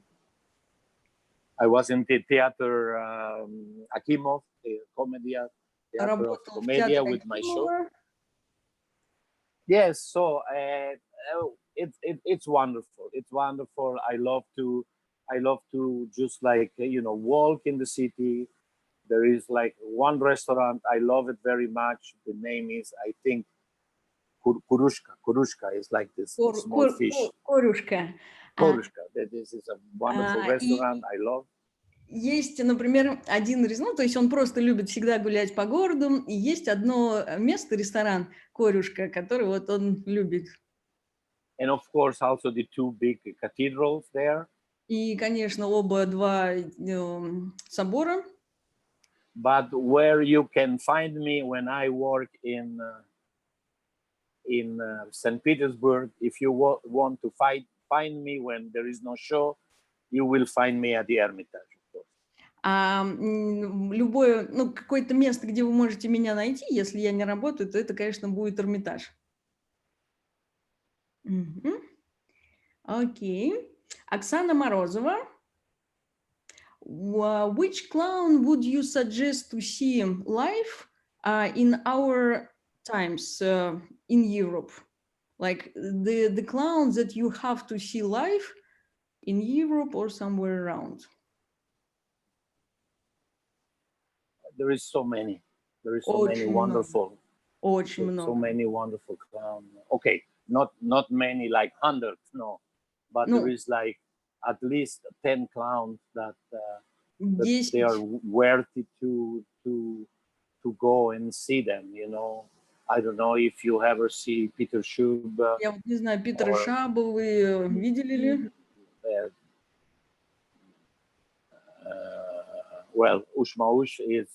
was in the theater Akimov, the Работал в театре with my show. Акимова. Yes, so it's wonderful. It's wonderful. I love to just like walk in the city. There is like one restaurant. I love it very much. The name is, I think, Kurushka. Kurushka is like this small fish. Корюшка. Kurushka. This is a wonderful restaurant. I love. Есть, например, один ресторан, то есть он просто любит всегда гулять по городу, и есть одно место, ресторан Корюшка, который вот он любит. And of course, also the two big cathedrals there. И, конечно, два собора. But where you can find me when I work in St. Petersburg, if you want to find me when there is no show, you will find me at the Hermitage. Любое, какое-то место, где вы можете меня найти, если я не работаю, то это, конечно, будет Эрмитаж. Окей. Оксана Морозова. Which clown would you suggest to see live in our times in Europe? Like the clowns that you have to see live in Europe or somewhere around? There is so many. There is so many wonderful. Очень много. So many wonderful clowns. Okay, not many like hundreds, no, but there is like at least 10 clowns that they are worthy to go and see them. I don't know if you ever see Peter Shub. Я вот не знаю, Питера Шаба вы видели ли? Well, Ushmaush is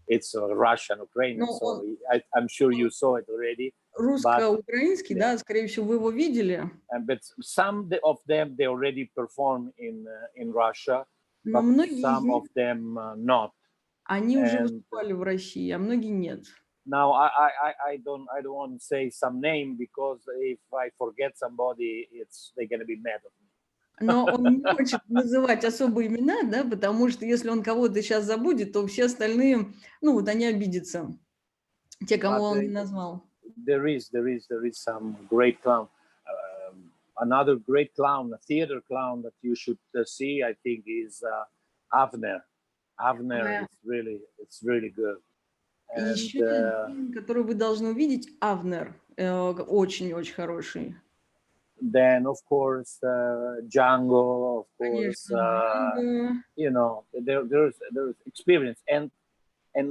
it's Russian, Ukrainian, so I'm sure you saw it already. Русско-украинский, да, скорее всего, вы его видели. But some of them they already perform in Russia, но but some of them not. Они уже выступали в России, а многие нет. Now I don't want to say some name because if I forget somebody, they're gonna be mad at me. Но он не хочет называть особые имена, да, потому что если он кого-то сейчас забудет, то все остальные, ну вот они обидятся, те, кому он не назвал. There is some great clown. Another great clown, a theater clown that you should see, I think, is Avner. Avner, it's really good. И And, еще один, который вы должны увидеть, Авнер, очень-очень хороший. then, of course, Django, of course, Конечно, you know, there's experience and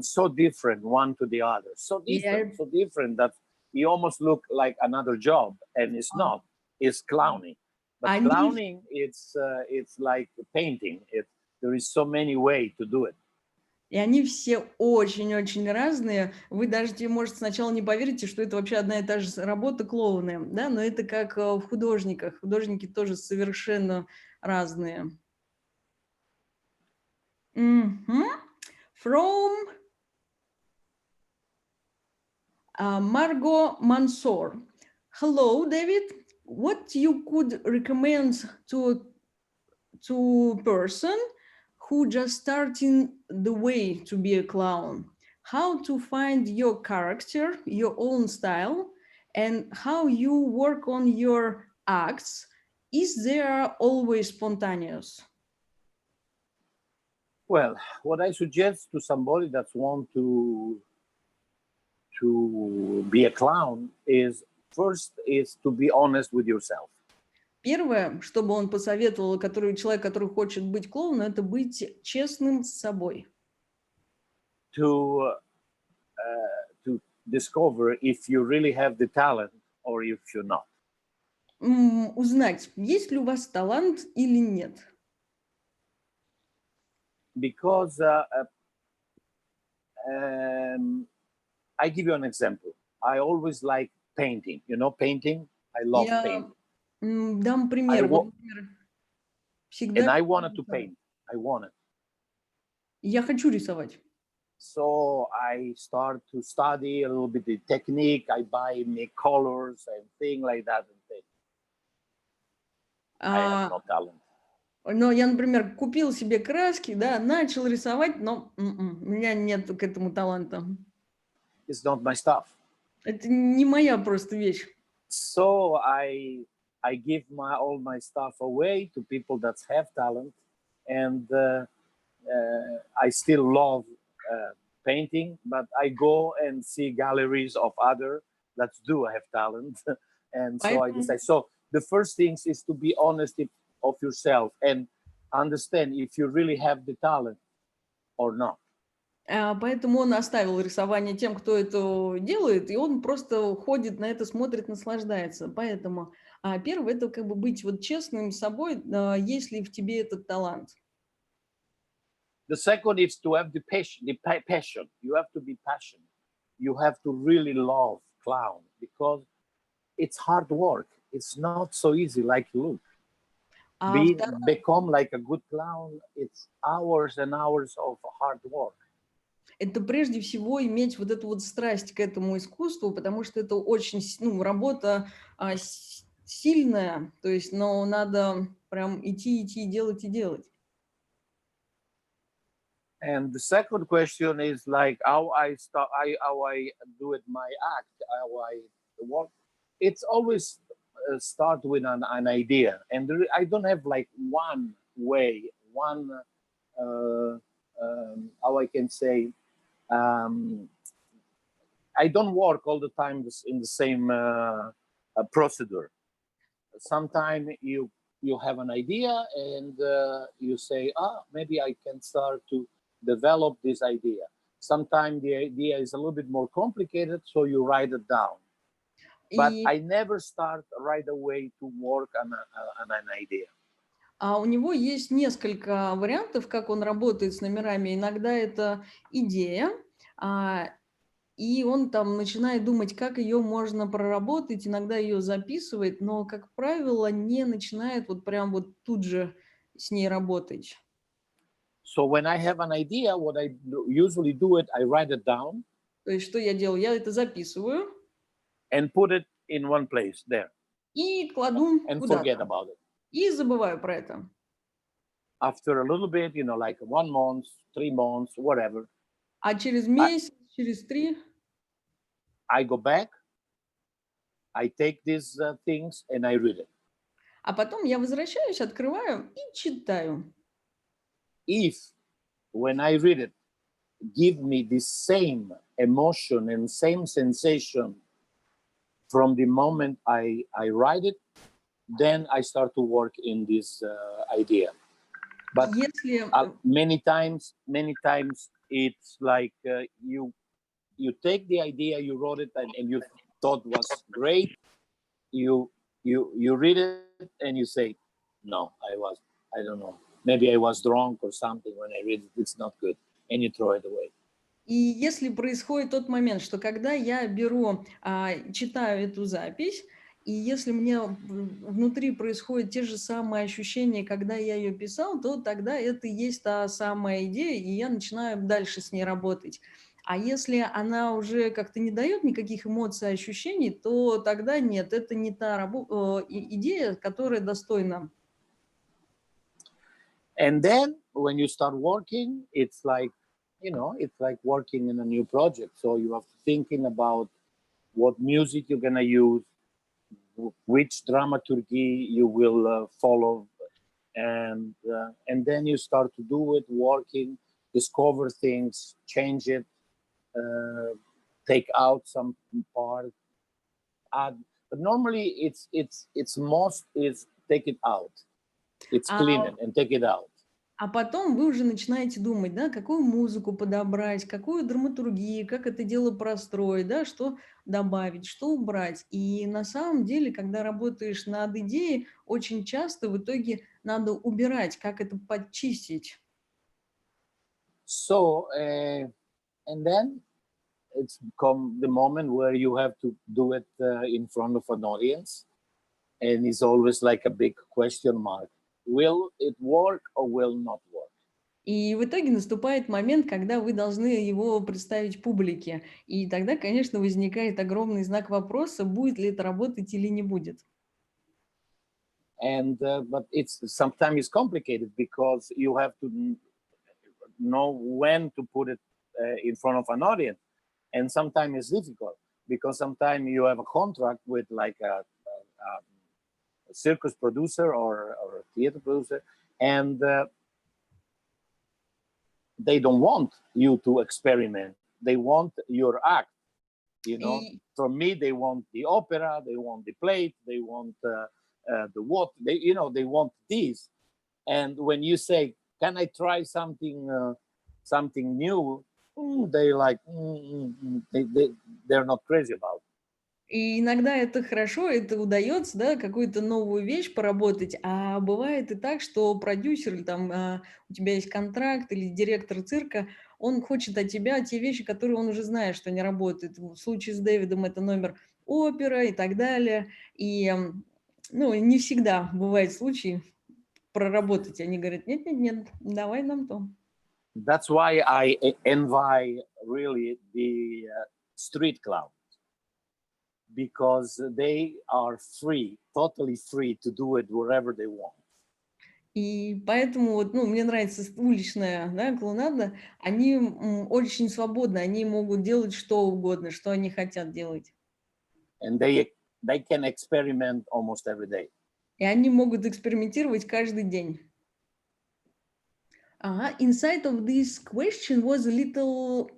so different one to the other. So different that you almost look like another job, and it's not. It's clowning. But clowning, it's like painting. There is so many ways to do it. И они все очень-очень разные. Вы даже можете сначала не поверите, что это вообще одна и та же работа клоуны, да, но это как в художниках. Художники тоже совершенно разные. From Margot Mansour. Hello, David. What you could recommend to person who just starting the way to be a clown? How to find your character, your own style, and how you work on your acts? Is there always spontaneous? Well, what I suggest to somebody that wants to be a clown is first is to be honest with yourself. Первое, что бы он посоветовал, человек, который хочет быть клоуном, это быть честным с собой. To discover if you really have the talent or if you're not. Узнать, есть ли у вас талант или нет. Because I give you an example. I always like painting. You know, painting. I love painting. Дам пример. And I wanted to paint. I wanted. Я хочу рисовать. So I start to study a little bit the technique. I buy me colors and things like that. I have no talent. Но я, например, купил себе краски, да, начал рисовать, но у меня нет к этому таланта. It's not my stuff. Это не моя просто вещь. So I give all my stuff away to people that have talent, and I still love painting, but I go and see galleries of others that do have talent, and so I decide. So the first thing is to be honest of yourself and understand if you really have the talent or not. Поэтому он оставил рисование тем, кто это делает, и он просто ходит на это, смотрит, наслаждается. Поэтому первое – это как бы быть вот честным с собой, есть ли в тебе этот талант. The second is to have the passion. You have to be passionate. You have to really love clown because it's hard work. It's not so easy like you look. Become like a good clown, it's hours and hours of hard work. Это прежде всего иметь вот эту вот страсть к этому искусству, потому что это очень, работа сильная, то есть, но надо прям идти и делать, и делать. And the second question is like how I do it my act, how I work. It's always start with an idea, and I don't have like one way, how I can say. I don't work all the time in the same procedure. Sometimes you have an idea and you say, maybe I can start to develop this idea. Sometimes the idea is a little bit more complicated, so you write it down. But I never start right away to work on an idea. У него есть несколько вариантов, как он работает с номерами. Иногда это идея, и он там начинает думать, как ее можно проработать, иногда ее записывает, но, как правило, не начинает вот прям вот тут же с ней работать. So when I have an idea, what I usually do I write it down. То есть что я делаю? Я это записываю. And put it in one place there. И кладу And куда-то. forget about it. И забываю про это. After a little bit, you know, like 1 month, 3 months, whatever, А через месяц, через 3 I go back, I take these things and I read it. а потом я возвращаюсь, открываю и читаю. If, when I read it, give me the same emotion and same sensation from the moment I write it, then I start to work in this idea. But Если many times it's like you take the idea, you wrote it, and you thought was great. You read it and you say, no, I don't know, maybe I was drunk or something when I read it. It's not good, and you throw it away. И если происходит тот момент, что когда я беру, читаю эту запись, и если мне внутри происходят те же самые ощущения, когда я ее писал, то тогда это и есть та самая идея, и я начинаю дальше с ней работать. А если она уже как-то не дает никаких эмоций, ощущений, то тогда нет, это не та идея, которая достойна. And then when you start working, it's like, you know, it's like working in a new project. So you have to thinking about what music you're gonna use, which dramaturgy you will follow, and then you start to do it, working, discover things, change it, take out some part, add. But normally it's most is take it out. It's clean it and take it out. А потом вы уже начинаете думать, да, какую музыку подобрать, какую драматургию, как это дело простроить, да, что добавить, что убрать. И на самом деле, когда работаешь над идеей, очень часто в итоге надо убирать, как это подчистить. So, and then it's come the moment where you have to do it in front of an audience. And it's always like a big question mark. Will it work or will not work? И в итоге наступает момент, когда вы должны его представить публике. И тогда, конечно, возникает огромный знак вопроса, будет ли это работать или не будет. And but it's sometimes complicated because you have to know when to put it in front of an audience, and sometimes it's difficult because sometimes you have a contract with like a circus producer or a theater producer, and they don't want you to experiment. They want your act. You know, from me, they want the opera, they want the plate, they want the what. They want this. And when you say, "Can I try something new?" They like they're not crazy about it. И иногда это хорошо, это удается, да, какую-то новую вещь поработать, а бывает и так, что продюсер или там у тебя есть контракт или директор цирка, он хочет от тебя те вещи, которые он уже знает, что не работают. В случае с Дэвидом это номер опера и так далее. И ну, не всегда бывает случай проработать. Они говорят, нет, давай нам то. That's why I envy really the street clown. Because they are free, totally free to do it wherever they want. И поэтому вот, ну, мне нравится уличная, да, клоунада. Они очень свободны, они могут делать что угодно, что они хотят делать. And they can experiment almost every day. И они могут экспериментировать каждый день. Inside of this question was a little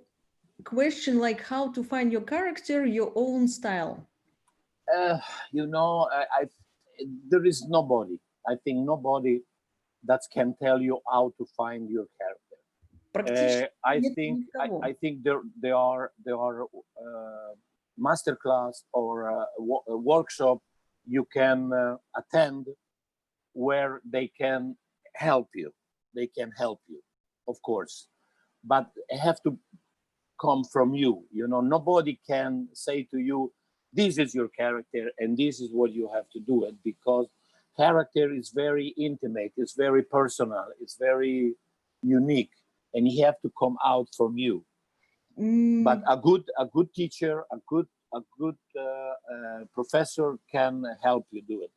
question like how to find your character, your own style. You know, there is nobody. I think nobody that can tell you how to find your character. I think there are masterclass or a workshop you can attend where they can help you. They can help you, of course, but it have to come from you. You know, nobody can say to you, this is your character and this is what you have to do it, because character is very intimate, it's very personal, it's very unique, and you have to come out from you. But a good teacher, a good professor can help you do it.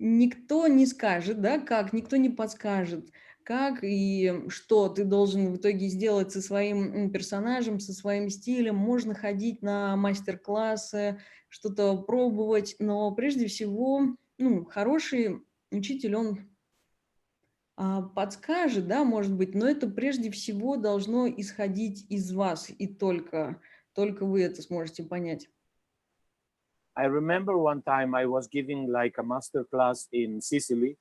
никто не скажет, да, как, никто не подскажет, как и что ты должен в итоге сделать со своим персонажем, со своим стилем. Можно ходить на мастер-классы, что-то пробовать, но прежде всего, ну, хороший учитель, он подскажет, да, может быть, но это прежде всего должно исходить из вас, и только вы это сможете понять. I remember one time I was giving like a master class in Sicily,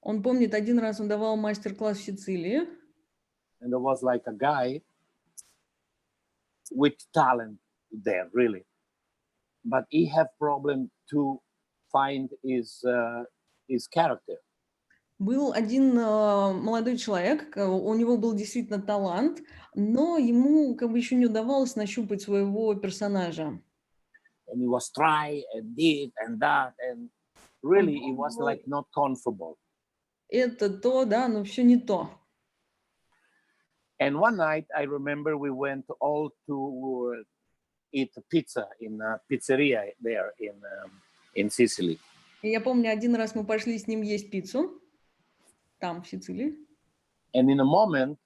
Он помнит, один раз он давал мастер-класс в Сицилии, and there was like a guy with talent there, really, but he had problem to find his character. был один молодой человек, у него был действительно талант, но ему как бы еще не удавалось нащупать своего персонажа. And he was try and did and that, and really it was like not comfortable. Это то, да, но все не то. And one night I remember we went all to eat pizza in a pizzeria there in Sicily. И я помню, один раз мы пошли с ним есть пиццу, там, в Сицилии. And in a moment,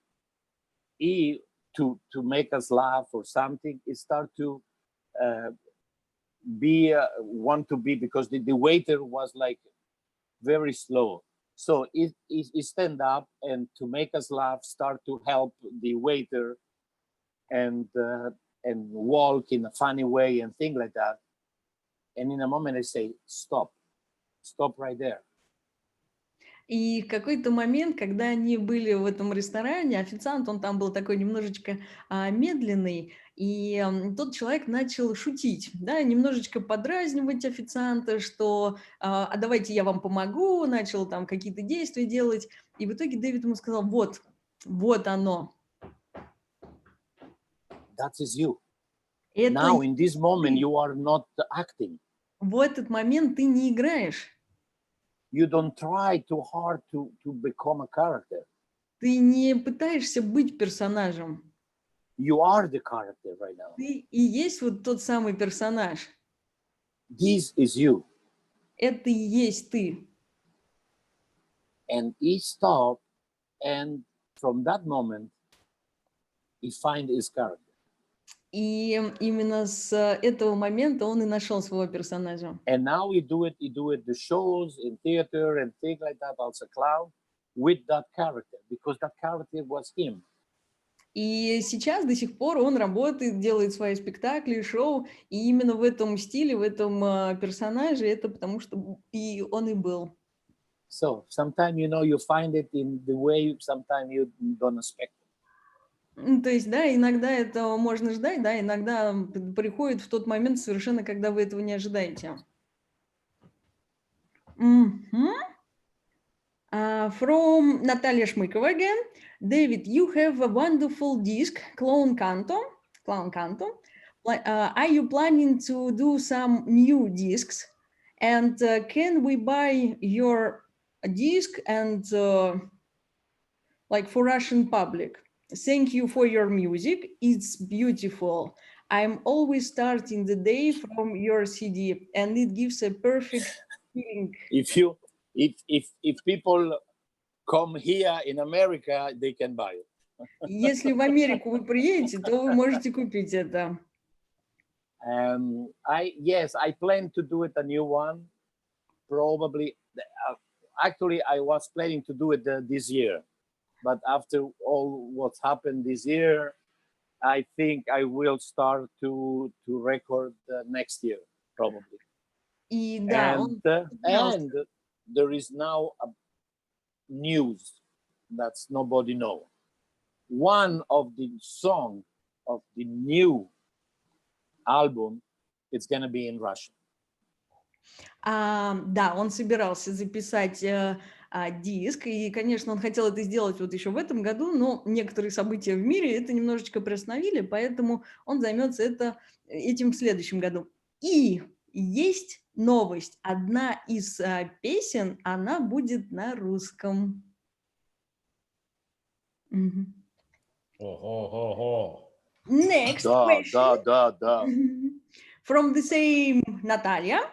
he, to make us laugh or something, he started to want to be, because the waiter was like very slow. So he stand up and to make us laugh, start to help the waiter and walk in a funny way and things like that. And in a moment I say, stop right there. И в какой-то момент, когда они были в этом ресторане, официант, он там был такой немножечко медленный, и тот человек начал шутить, да, немножечко подразнивать официанта, что «а давайте я вам помогу», начал там какие-то действия делать, и в итоге Дэвид ему сказал: вот оно. That is you. Это Now in this moment you are not acting. в этот момент ты не играешь. You don't try too hard to become a character. Ты не пытаешься быть персонажем. You are the character right now. Ты и есть вот тот самый персонаж. This is you. Это и есть ты. And he stopped, and from that moment, he find his character. И именно с этого момента он и нашел своего персонажа. And now he do it the shows in theater and things like that as a clown with that character, because that character was him. И сейчас до сих пор он работает, делает свои спектакли, шоу, и именно в этом стиле, в этом персонаже, это потому что и он и был. So sometimes, you know, you find it in the way sometimes you don't expect it. То есть, да, иногда это можно ждать, да, иногда приходит в тот момент совершенно, когда вы этого не ожидаете. From Natalia Shmykova again. David, you have a wonderful disc, Clown Canto. Are you planning to do some new discs? And can we buy your disc and like for Russian public? Thank you for your music. It's beautiful. I'm always starting the day from your CD, and it gives a perfect feeling. If people come here in America, they can buy it. Если в Америку вы приедете, то вы можете купить это. I plan to do it a new one. Probably, actually, I was planning to do it this year. But after all what's happened this year, I think I will start to record next year, probably. И да, and there is now a news that's nobody know. One of the songs of the new album, it's gonna be in Russian. Да, он собирался записать диск, и, конечно, он хотел это сделать вот еще в этом году, но некоторые события в мире это немножечко приостановили, поэтому он займется этим в следующем году. И есть новость. Одна из песен, она будет на русском. Next question. Да. From the same Natalia.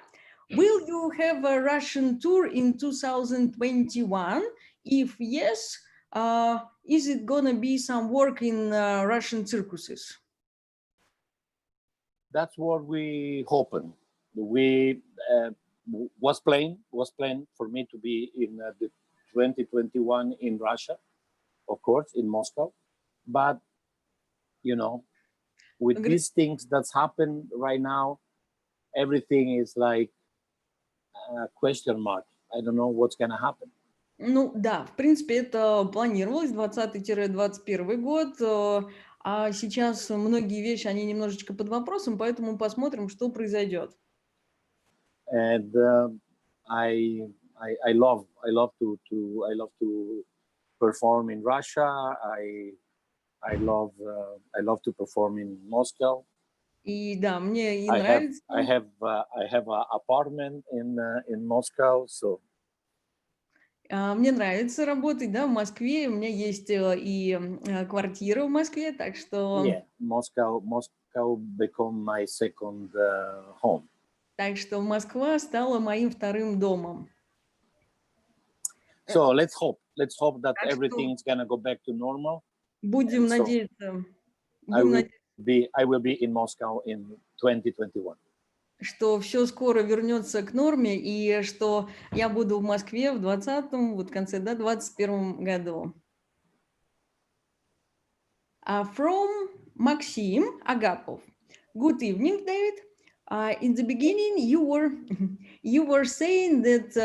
Will you have a Russian tour in 2021? If yes, is it gonna be some work in Russian circuses? That's what we hoping. We was planned for me to be in the 2021 in Russia, of course, in Moscow. But you know, with these things that's happened right now, everything is like a question mark. I don't know what's gonna happen. Ну да, в принципе, это планировалось 20-21 год, а сейчас многие вещи, они немножечко под вопросом, поэтому посмотрим, что произойдет. And I love to perform in Russia. I love to perform in Moscow. И да, мне и нравится. I have an apartment in Moscow, so. Мне нравится работать, да, в Москве. У меня есть и квартира в Москве, так что. Yeah, Moscow become my second home. Так что Москва стала моим вторым домом. So let's hope that everything's gonna go back to normal. Будем надеяться. I will be in Moscow in 2021. Что все скоро вернется к норме и что я буду в Москве в 2020, вот в конце, да, 2021 году. From Maxim Agapov. Good evening, David. In the beginning, you were saying that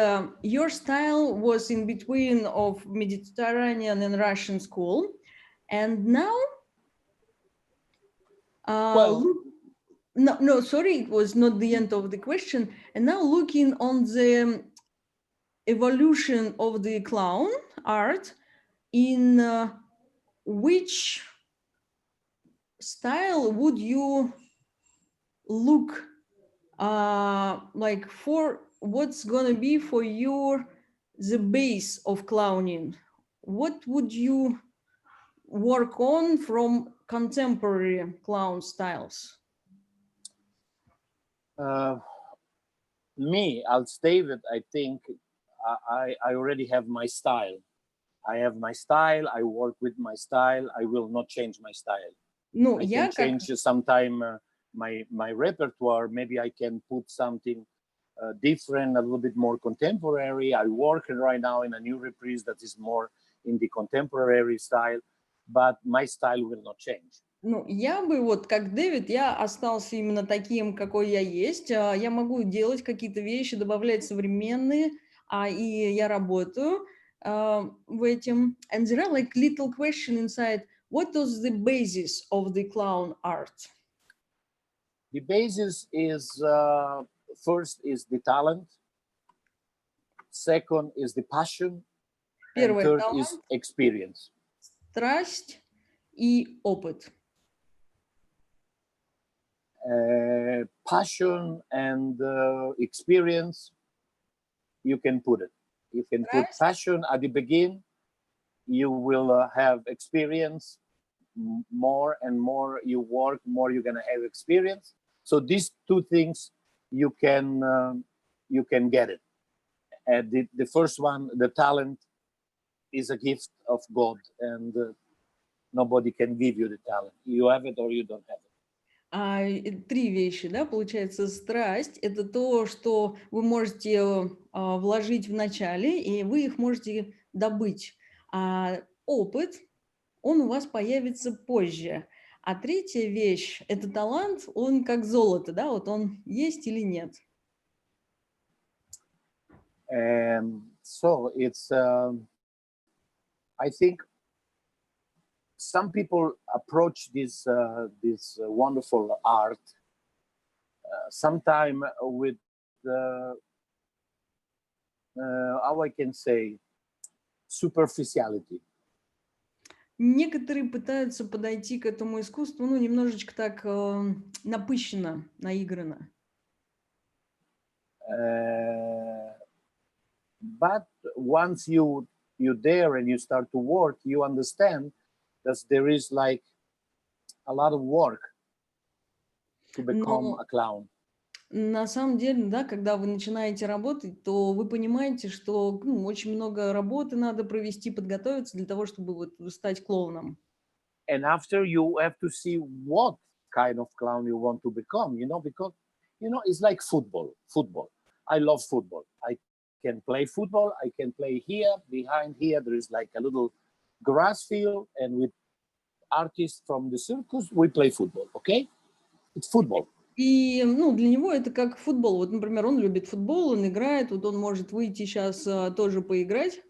your style was in between of Mediterranean and Russian school, and now. No, sorry, it was not the end of the question. And now looking on the evolution of the clown art, in which style would you look like for what's gonna be for your the base of clowning? What would you work on from contemporary clown styles? Me, as David, I think I already have my style. I have my style. I work with my style. I will not change my style. Ну, I can change sometime my repertoire. Maybe I can put something different, a little bit more contemporary. I work right now in a new reprise that is more in the contemporary style, but my style will not change. Ну, я бы вот как Дэвид, я остался именно таким, какой я есть. Я могу делать какие-то вещи, добавлять современные, и я работаю в этом. And there are like little question inside. What is the basis of the clown art? The basis is first is the talent. Second is the passion. And third is experience. Страсть и опыт. Passion and experience, you can put it. You can put passion at the beginning. You will have experience. More and more you work, more you're gonna have experience. So these two things you can get it. And the first one, the talent, is a gift of God, and nobody can give you the talent. You have it or you don't have it. Три вещи, да, получается, страсть – это то, что вы можете вложить в начале, и вы их можете добыть. А опыт, он у вас появится позже. А третья вещь – это талант, он как золото, да, вот он есть или нет. So it's, I think, some people approach this wonderful art sometime with how I can say superficiality. Некоторые пытаются подойти к этому искусству, ну, немножечко так напыщенно, наигранно. But once you're there and you start to work, you understand that there is like a lot of work to become a clown. На самом деле, да, когда вы начинаете работать, то вы понимаете, что очень много работы надо провести, подготовиться для того, чтобы вот стать клоуном. And after you have to see what kind of clown you want to become, because, it's like football. I love football. I can play football. I can play here. Behind here, there is like a little grass field. And with artists from the circus, we play football, okay? It's football. И, для него это как футбол. Вот, например, он любит футбол, он играет, вот он может выйти сейчас тоже поиграть.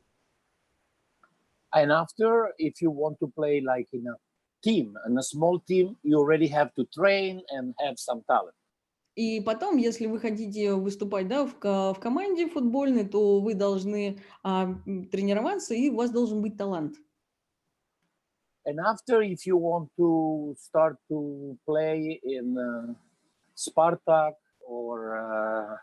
And after, if you want to play like in a team, in a small team, you already have to train and have some talent. И потом, если вы хотите выступать, да, в команде футбольной, то вы должны тренироваться, и у вас должен быть талант. And after, if you want to start to play in Spartak or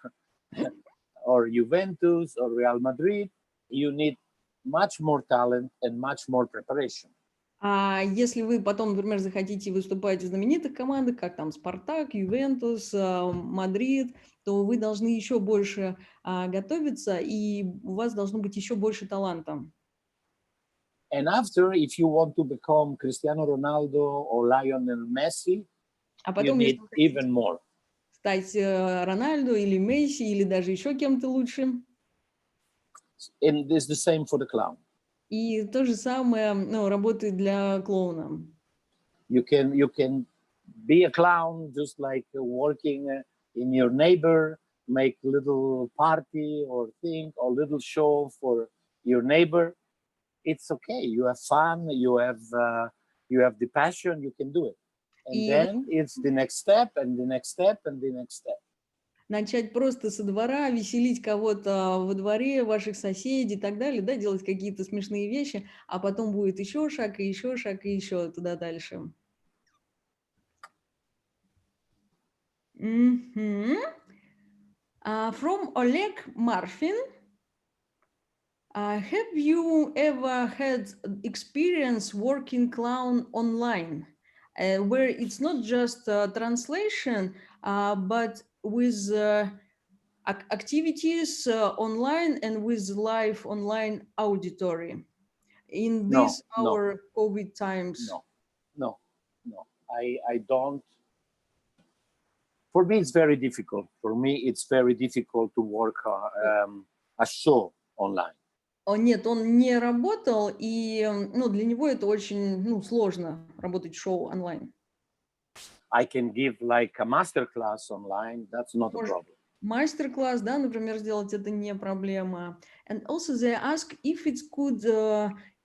Juventus or Real Madrid, you need much more talent and much more preparation. А если вы потом, например, захотите выступать в знаменитых командах, как там Спартак, Ювентус, Мадрид, то вы должны еще больше готовиться, и у вас должно быть еще больше таланта. And after, if you want to become Cristiano Ronaldo or Lionel Messi, А you потом, need если вы хотите even more. стать Рональдо или Месси, или даже еще кем-то лучше. And it's the same for the clown. И то же самое работает для клоуна. You can be a clown just like working in your neighbor, make little party or thing or little show for your neighbor. It's okay. You have fun. You have the passion. You can do it. And then it's the next step and the next step and the next step. Начать просто со двора, веселить кого-то во дворе, ваших соседей и так далее, да, делать какие-то смешные вещи, а потом будет еще шаг, и еще шаг, и еще туда дальше. From Oleg Marfin. Have you ever had experience working clown online, where it's not just translation, but with activities online and with live online auditory in these COVID times? No. I don't. For me, it's very difficult. It's very difficult to work a show online. Нет, он не работал, и для него это очень сложно работать шоу онлайн. I can give like a masterclass online. That's not a problem. Мастер-класс, да, например, сделать это не проблема. And also they ask if it could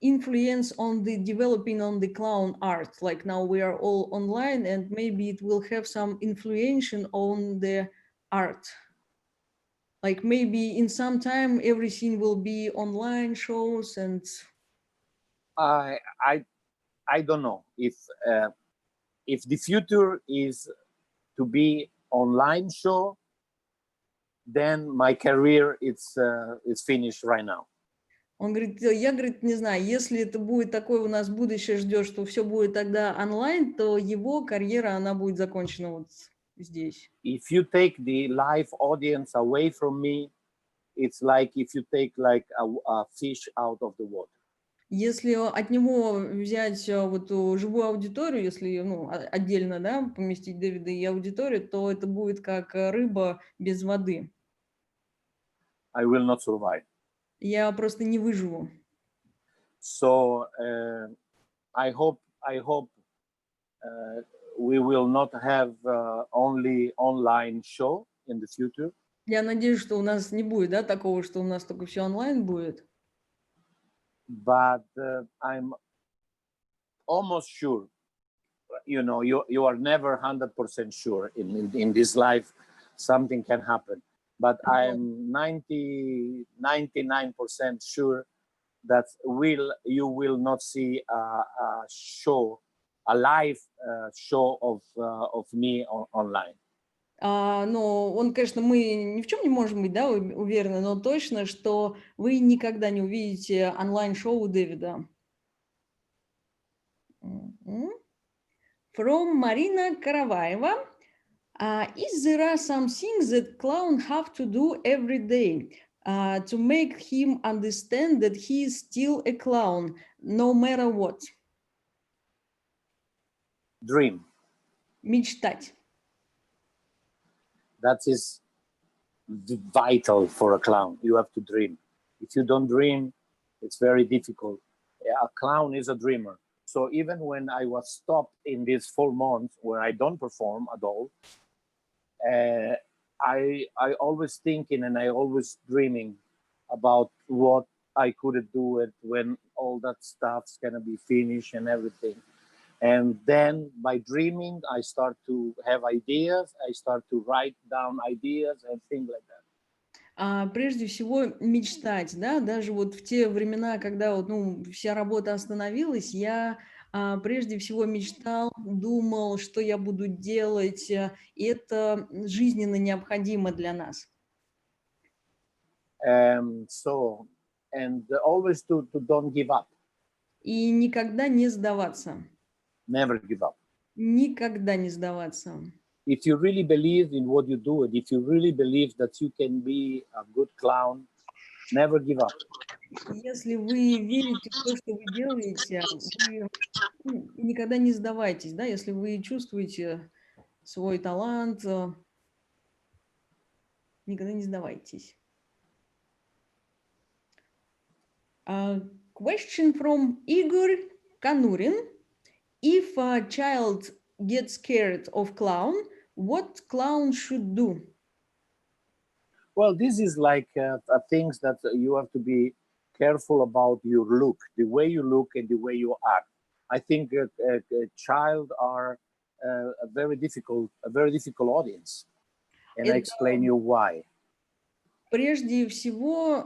influence on the developing on the clown art. Like now we are all online, and maybe it will have some influence on the art. Like maybe in some time everything will be online shows and. I don't know if the future is to be online show, then my career is finished right now. Он говорит, я, говорит, не знаю, если это будет такое у нас будущее ждет, что все будет тогда онлайн, то его карьера, она будет закончена вот здесь. If you take the live audience away from me, it's like if you take like a fish out of the water. Если от него взять вот живую аудиторию, если отдельно, да, поместить Дэвида и аудиторию, то это будет как рыба без воды. I will not survive. Я просто не выживу. So I hope we will not have only online show in the future. Я надеюсь, что у нас не будет, да, такого, что у нас только все онлайн будет. But I'm almost sure. You are never 100% sure in this life. Something can happen. But I'm 99% sure that you will not see a show, a live show of me online. Но он, конечно, мы ни в чем не можем быть, да, уверены, но точно, что вы никогда не увидите онлайн-шоу Дэвида. From Марина Караваева. Is there are some things that clown have to do every day to make him understand that he is still a clown, no matter what? Dream. Мечтать. That is vital for a clown. You have to dream. If you don't dream, it's very difficult. A clown is a dreamer. So even when I was stopped in these 4 months where I don't perform at all, I always thinking and I always dreaming about what I could do it when all that stuff's gonna be finished and everything. And then by dreaming, I start to have ideas. I start to write down ideas and things like that. Прежде всего мечтать, да, даже вот в те времена, когда вот, вся работа остановилась, я прежде всего мечтал, думал, что я буду делать, и это жизненно необходимо для нас. And always to don't give up. И никогда не сдаваться. Never give up. Никогда не сдаваться. If you really believe in what you do, and if you really believe that you can be a good clown, never give up. Если вы верите в то, что вы делаете, вы никогда не сдавайтесь, да, если вы чувствуете свой талант, никогда не сдавайтесь. Question from Igor Kanurin. If a child gets scared of clown, what clown should do? Well, this is like things that you have to be careful about your look, the way you look and the way you act. I think a child are a very difficult audience, and I explain you why. Прежде всего,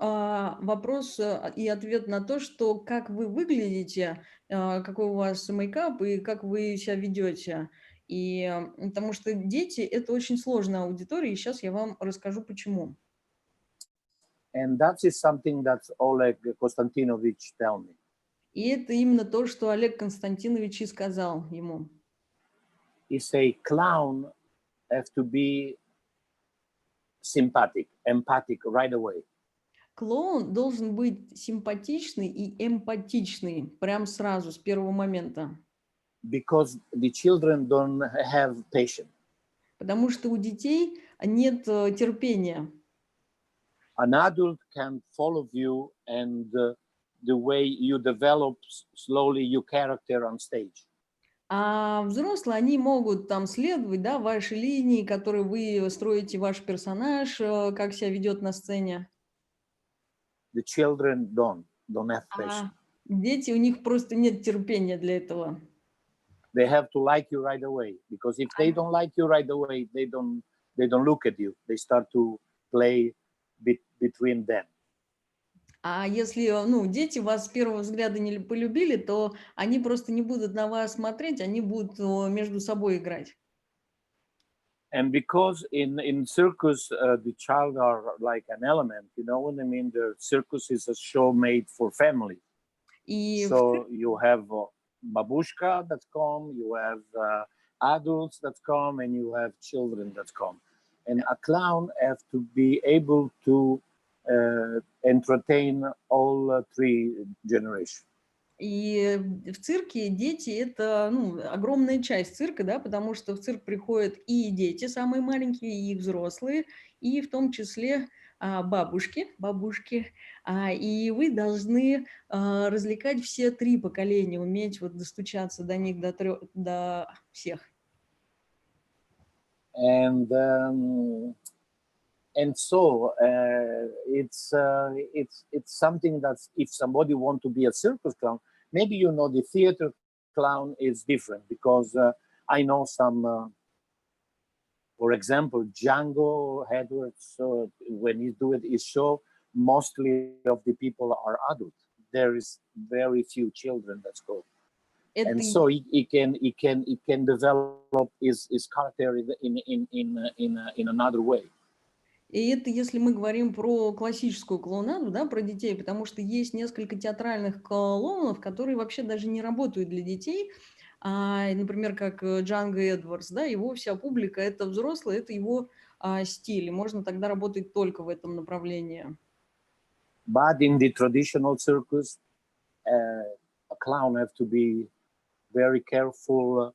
вопрос и ответ на то, что как вы выглядите, какой у вас мейкап и как вы себя ведете. И потому что дети – это очень сложная аудитория, и сейчас я вам расскажу, почему. And that is something that Oleg Konstantinovich tell me. И это именно то, что Олег Константинович и сказал ему. He say clown have to be sympathetic, empathic right away. Клоун должен быть симпатичный и эмпатичный прям сразу, с первого момента. Because the children don't have patience. Потому что у детей нет терпения. An adult can follow you and the way you develop slowly your character on stage. А взрослые, они могут там следовать, да, вашей линии, которой вы строите ваш персонаж, как себя ведет на сцене. The children don't have patience. Дети, у них просто нет терпения для этого. They have to like you right away, because if they don't like you right away, they don't look at you. They start to play between them. А если, дети вас с первого взгляда не полюбили, то они просто не будут на вас смотреть, они будут между собой играть. And because in circus, the child are like an element, you know what I mean? The circus is a show made for family. So you have babushka that come, you have adults that come, and you have children that come. And a clown have to be able to entertain all 3 generations. И в цирке дети – это огромная часть цирка, да, потому что в цирк приходят и дети, самые маленькие, и взрослые, и в том числе бабушки, и вы должны развлекать все 3 поколения, уметь вот достучаться до них, до всех. And so it's something that if somebody want to be a circus clown, maybe the theater clown is different, because I know some, for example, Django Edwards, when he do it, his show, mostly of the people are adults. There is very few children that go. And so he can develop his character in another way. И это если мы говорим про классическую клоунаду, да, про детей, потому что есть несколько театральных клоунов, которые вообще даже не работают для детей, например, как Джанго Эдвардс, да, его вся публика – это взрослые, это его стиль, и можно тогда работать только в этом направлении. But in the traditional circus, a clown have to be very careful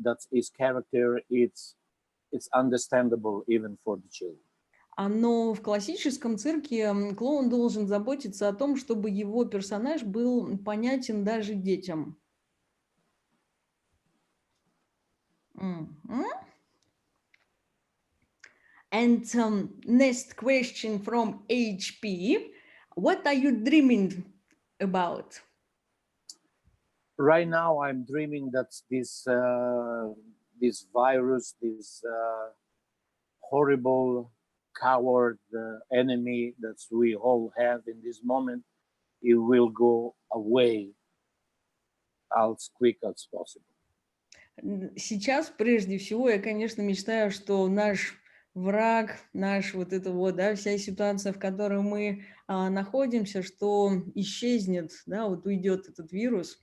that his character it's understandable even for the children. Но в классическом цирке клоун должен заботиться о том, чтобы его персонаж был понятен даже детям. And next question from HP. What are you dreaming about? Right now, I'm dreaming that this this virus, this horrible coward enemy that we all have in this moment, it will go away as quick as possible. Сейчас, прежде всего, я, конечно, мечтаю, что наш враг, наш вот это вот, да, вся ситуация, в которой мы находимся, что исчезнет, да, вот уйдет этот вирус.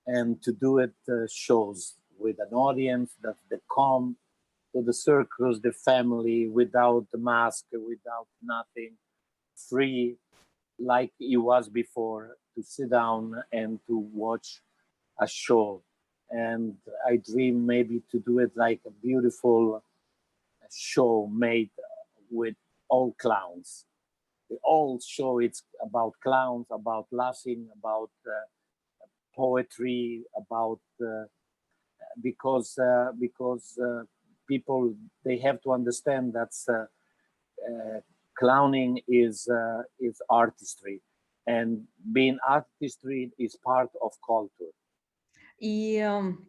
And to do it shows with an audience that they come to the circus, the family, without the mask, without nothing, free, like it was before, to sit down and to watch a show. And I dream maybe to do it like a beautiful show made with all clowns. The whole show, it's about clowns, about laughing, about poetry, about because people, they have to understand that clowning is artistry, and being artistry is part of culture. И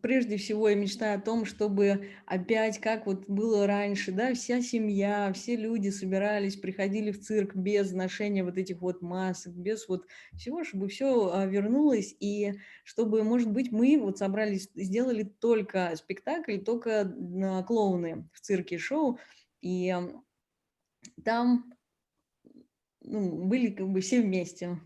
прежде всего я мечтаю о том, чтобы опять, как вот было раньше, да, вся семья, все люди собирались, приходили в цирк без ношения вот этих вот масок, без вот всего, чтобы все вернулось, и чтобы, может быть, мы вот собрались, сделали только спектакль, только клоуны в цирке шоу, и там были как бы все вместе.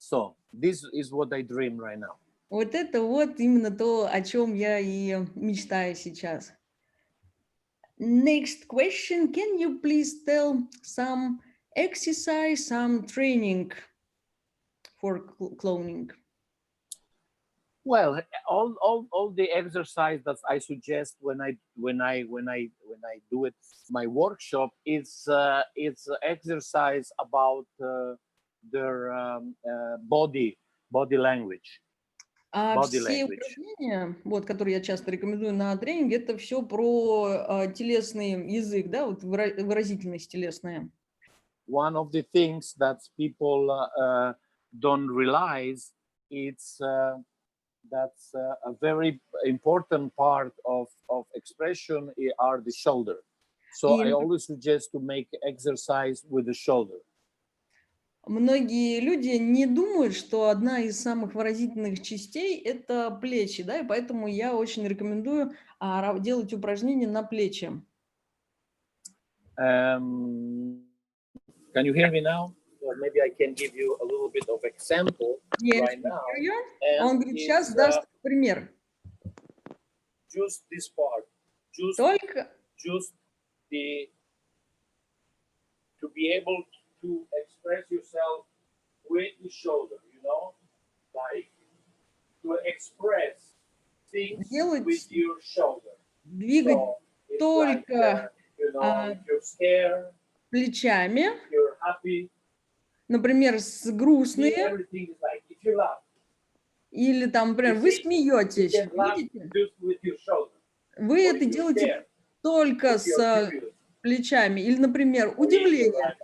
So this is what I dream right now. Вот это вот именно то, о чем я и мечтаю сейчас. Next question. Can you please tell some exercise, some training for clowning? Well, all the exercise that I suggest when I do it, my workshop, it's exercise about their body language. Все упражнения, вот, которые я часто рекомендую на тренинге, это все про телесный язык, да, вот выразительность телесная. One of the things that people don't realize, it's that's a very important part of expression are the shoulder. So I always suggest to make exercise with the shoulder. Многие люди не думают, что одна из самых выразительных частей – это плечи, да, и поэтому я очень рекомендую делать упражнения на плечи. Can you hear me now? Or maybe I can give you a little bit of example right now. Он говорит, сейчас даст пример. Just this part. Just to be able to express yourself with the shoulder, you know, like to express things with your shoulder. Двигать so только like, you know, if you're scared, плечами, if you're happy, например, грустные, everything is like, if you laugh, или там, например, вы смеетесь, видите? Вы это делаете только с плечами, или, например, удивление.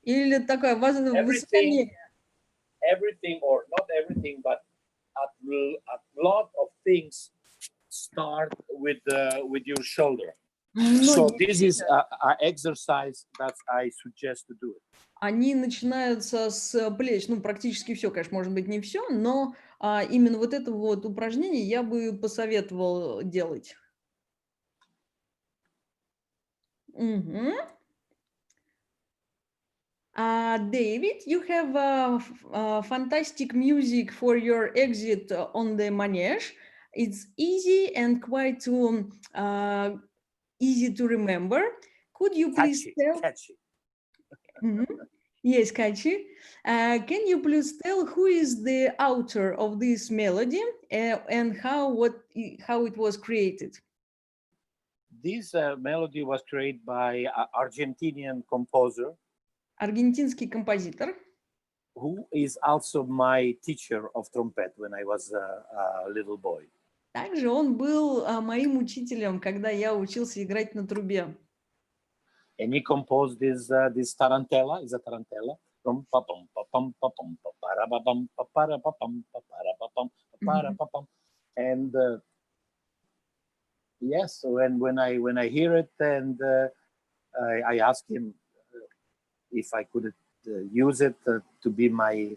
Или такое высокомерие. Everything, or not everything, but a lot of things start with your shoulder. So this is an exercise that I suggest to do it. Они начинаются с плеч, ну, практически все, конечно, может быть, не все, но именно вот это вот упражнение я бы посоветовал делать. David, you have fantastic music for your exit on the manege. It's easy and quite easy to remember. Could you please tell? Catchy. Yes, catchy. Can you please tell who is the author of this melody and how it was created? This melody was created by an Argentinian composer. Аргентинский композитор. Who is also my teacher of trumpet when I was a little boy. Также он был моим учителем, когда я учился играть на трубе. And he composed this tarantella, is a tarantella. And yes, when I hear it, and I asked him if I could use it to be my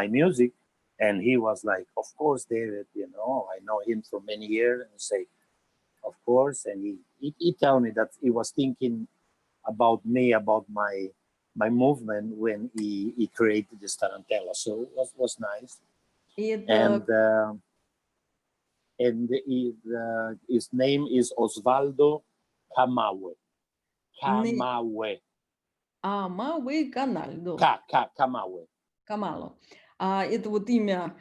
music, and he was like, "Of course, David. You know, I know him for many years." And say, "Of course." And he told me that he was thinking about me, about my movement when he created this tarantella. So it was nice. And his name is Osvaldo Camagüe. Camagüe Canaldo. Camagüe. Камало. Это вот имя.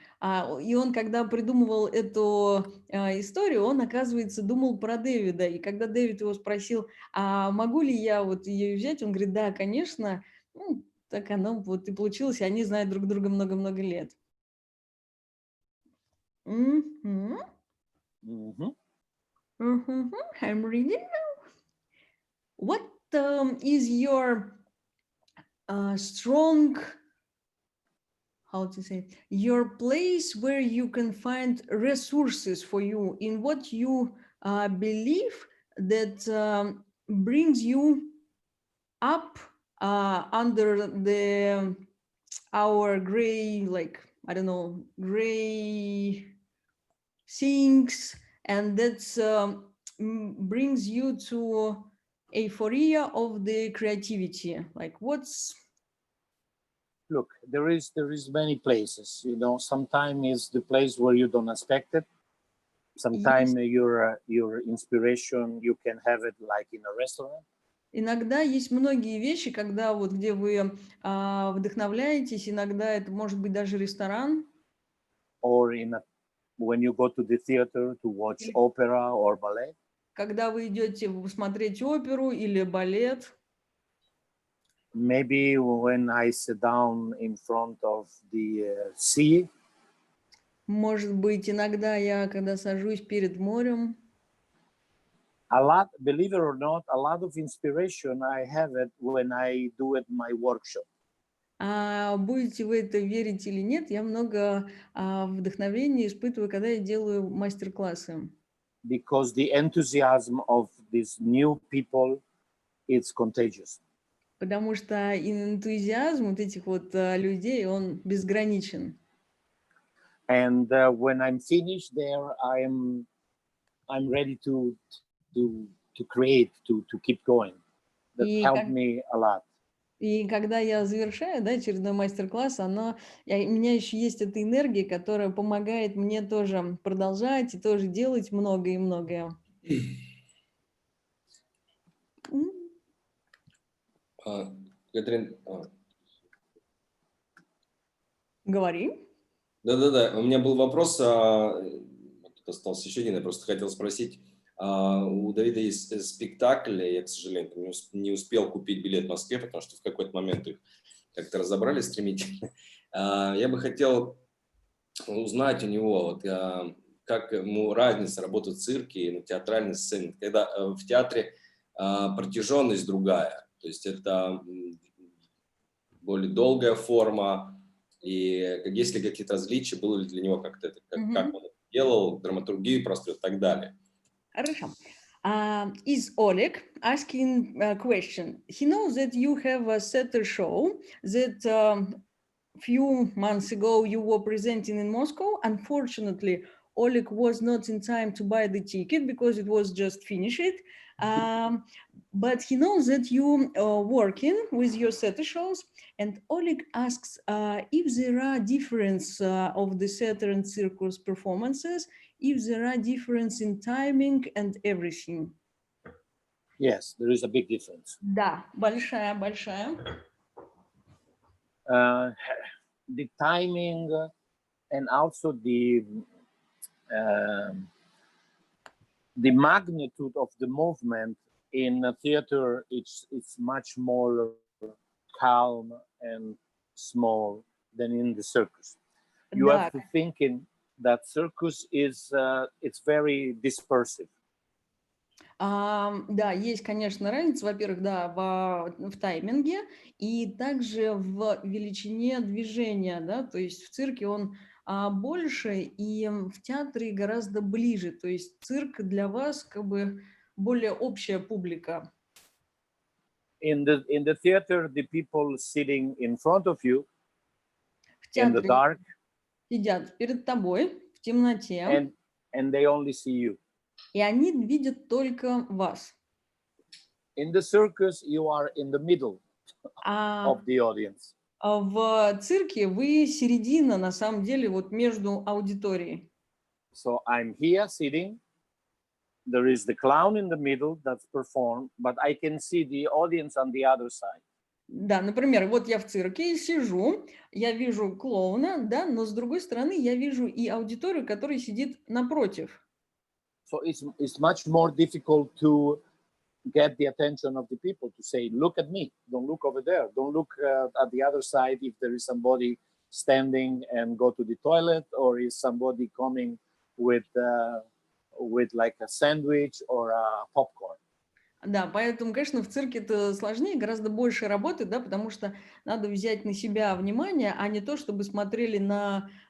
И он, когда придумывал эту историю, он, оказывается, думал про Дэвида. И когда Дэвид его спросил, а могу ли я вот ее взять, он говорит, да, конечно. Ну, так оно вот и получилось, и они знают друг друга много-много лет. I'm reading now. What is your strong, how to say, your place where you can find resources for you in what you believe that brings you up under our gray, like, I don't know, gray things, and that brings you to euphoria of the creativity. Like, what's... Look, there is many places, you know. Sometimes it's the place where you don't expect it. Sometimes your inspiration, you can have it like in a restaurant. Иногда есть многие вещи, когда вот где вы вдохновляетесь, иногда это может быть даже ресторан. Or when you go to the theater to watch opera or ballet. Когда вы идете смотреть оперу или балет. Maybe when I sit down in front of the sea. Может быть, иногда я, когда сажусь перед морем. Believe it or not, a lot of inspiration I have it when I do it my workshop. Будете вы это верить или нет, я много вдохновения испытываю, когда я делаю мастер-классы. Because the enthusiasm of these new people, it's contagious. Потому что энтузиазм вот этих вот людей, он безграничен. And when I'm finished there, I'm ready to create, to keep going. That helped me a lot. И когда я завершаю, да, очередной мастер-класс, у меня еще есть эта энергия, которая помогает мне тоже продолжать и тоже делать многое и многое. Катрин. Говори. Да. У меня был вопрос, тут остался еще один, я просто хотел спросить. У Давида есть спектакль, я, к сожалению, не успел купить билет в Москве, потому что в какой-то момент их как-то разобрали стремительно. Я бы хотел узнать у него, вот, как ему разница работы в цирке и на театральной сцене, когда в театре протяженность другая, то есть это более долгая форма, и есть ли какие-то различия, было ли для него как-то это, как он это делал, драматургию простую и так далее. Хорошо. Is Oleg asking a question? He knows that you have a theater show that few months ago you were presenting in Moscow. Unfortunately, Oleg was not in time to buy the ticket because it was just finished. But he knows that you are working with your theater shows, and Oleg asks if there are difference of the theater and circus performances, if there are difference in timing and everything. Yes, there is a big difference. Да, большая. The timing and also the magnitude of the movement in a theater, it's much more calm and small than in the circus. You have to think in that circus is it's very dispersive. Да, есть, конечно, разница, во-первых, да, в тайминге и также в величине движения, да, то есть в цирке он больше и в театре гораздо ближе, то есть цирк для вас как бы более общая публика. In the theater, the people sitting in front of you in the dark сидят перед тобой в темноте, and they only see you. И они видят только вас. In the circus, you are in the middle of the audience. В цирке вы середина, на самом деле, вот между аудиторией. So I'm here sitting. There is the clown in the middle that's performed, but I can see the audience on the other side. Да, например, вот я в цирке и сижу, я вижу клоуна, да, но с другой стороны я вижу и аудиторию, которая сидит напротив. So it's much more difficult to get the attention of the people to say, look at me, don't look over there, don't look at the other side if there is somebody standing and go to the toilet, or is somebody coming with like a sandwich or a popcorn. Да, поэтому, конечно, в цирке это сложнее, гораздо больше работы, да, потому что надо взять на себя внимание, а не то, чтобы смотрели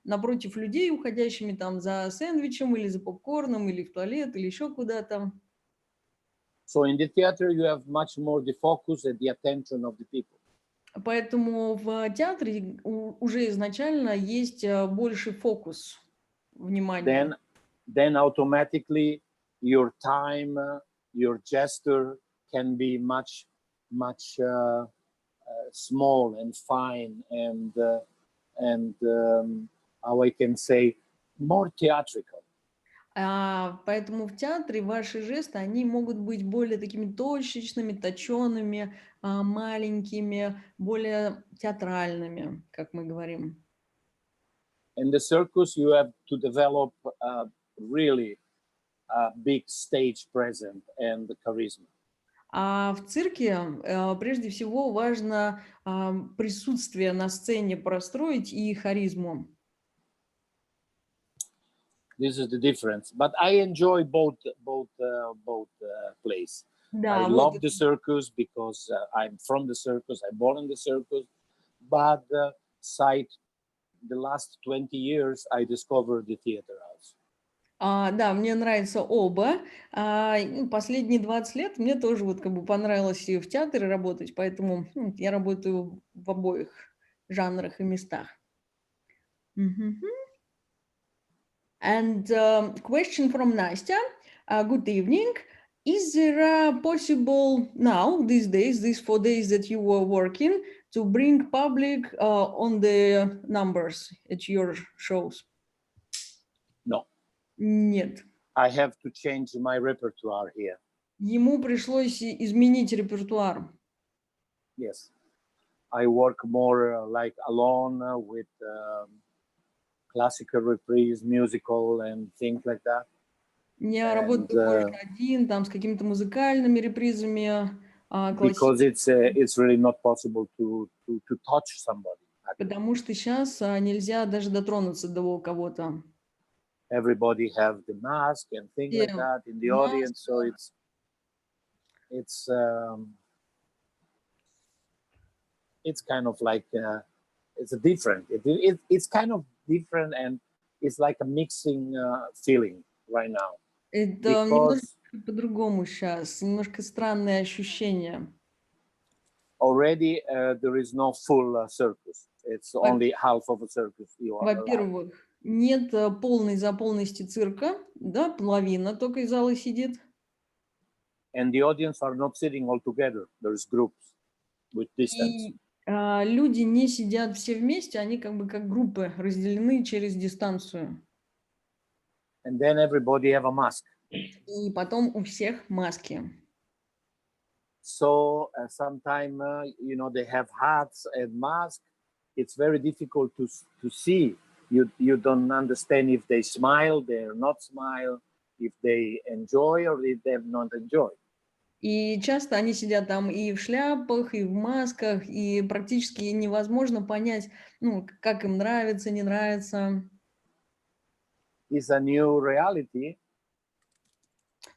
напротив людей, уходящими там за сэндвичем или за попкорном, или в туалет, или еще куда-то. So in the theater you have much more the focus and the attention of the people. Поэтому в театре уже изначально есть больше фокус внимания. Then automatically your time, your gesture can be much small and fine and how I can say more theatrical. Поэтому в театре ваши жесты, они могут быть более такими точечными, точеными, маленькими, более театральными, как мы говорим. In the circus you have to develop really a big stage presence and charisma. А в цирке прежде всего важно присутствие на сцене простроить и харизму. This is the difference, but I enjoy both plays. Да, I love the circus because I'm from the circus. I'm born in the circus, but the last 20 years I discovered the theater house. Да, мне нравятся оба. Последние 20 лет мне тоже вот как бы понравилось и в театре работать, поэтому я работаю в обоих жанрах и местах. And question from Nastya. Good evening. Is there possible now, these days, these 4 days that you were working, to bring public on the numbers at your shows? No. Нет. I have to change my repertoire here. Ему пришлось изменить репертуар. Yes. I work more like alone with classical reprise, musical and things like that. Я работаю больше один, там с какими-то музыкальными репризами. Because it's really not possible to touch somebody. Потому что сейчас нельзя даже дотронуться до кого-то. Everybody have the mask and things like that in the audience, so it's kind of like it's different. It's kind of different, and it's like a mixing feeling right now. Это немножко по-другому сейчас, немножко странное ощущение. Already there is no full circus. It's only half of a circus. Во-первых, Нет полной заполненности цирка, да, половина только из зала сидит. And the audience are not sitting all together. There's groups with distance. И люди не сидят все вместе, они как бы как группы разделены через дистанцию. And then everybody have a mask. И потом у всех маски. So sometimes, you know, they have hats and masks. It's very difficult to see. You don't understand if they smile, they're not smile, if they enjoy or if they not enjoy. И часто они сидят там и в шляпах, и в масках, и практически невозможно понять, ну, как им нравится, не нравится. It's a new reality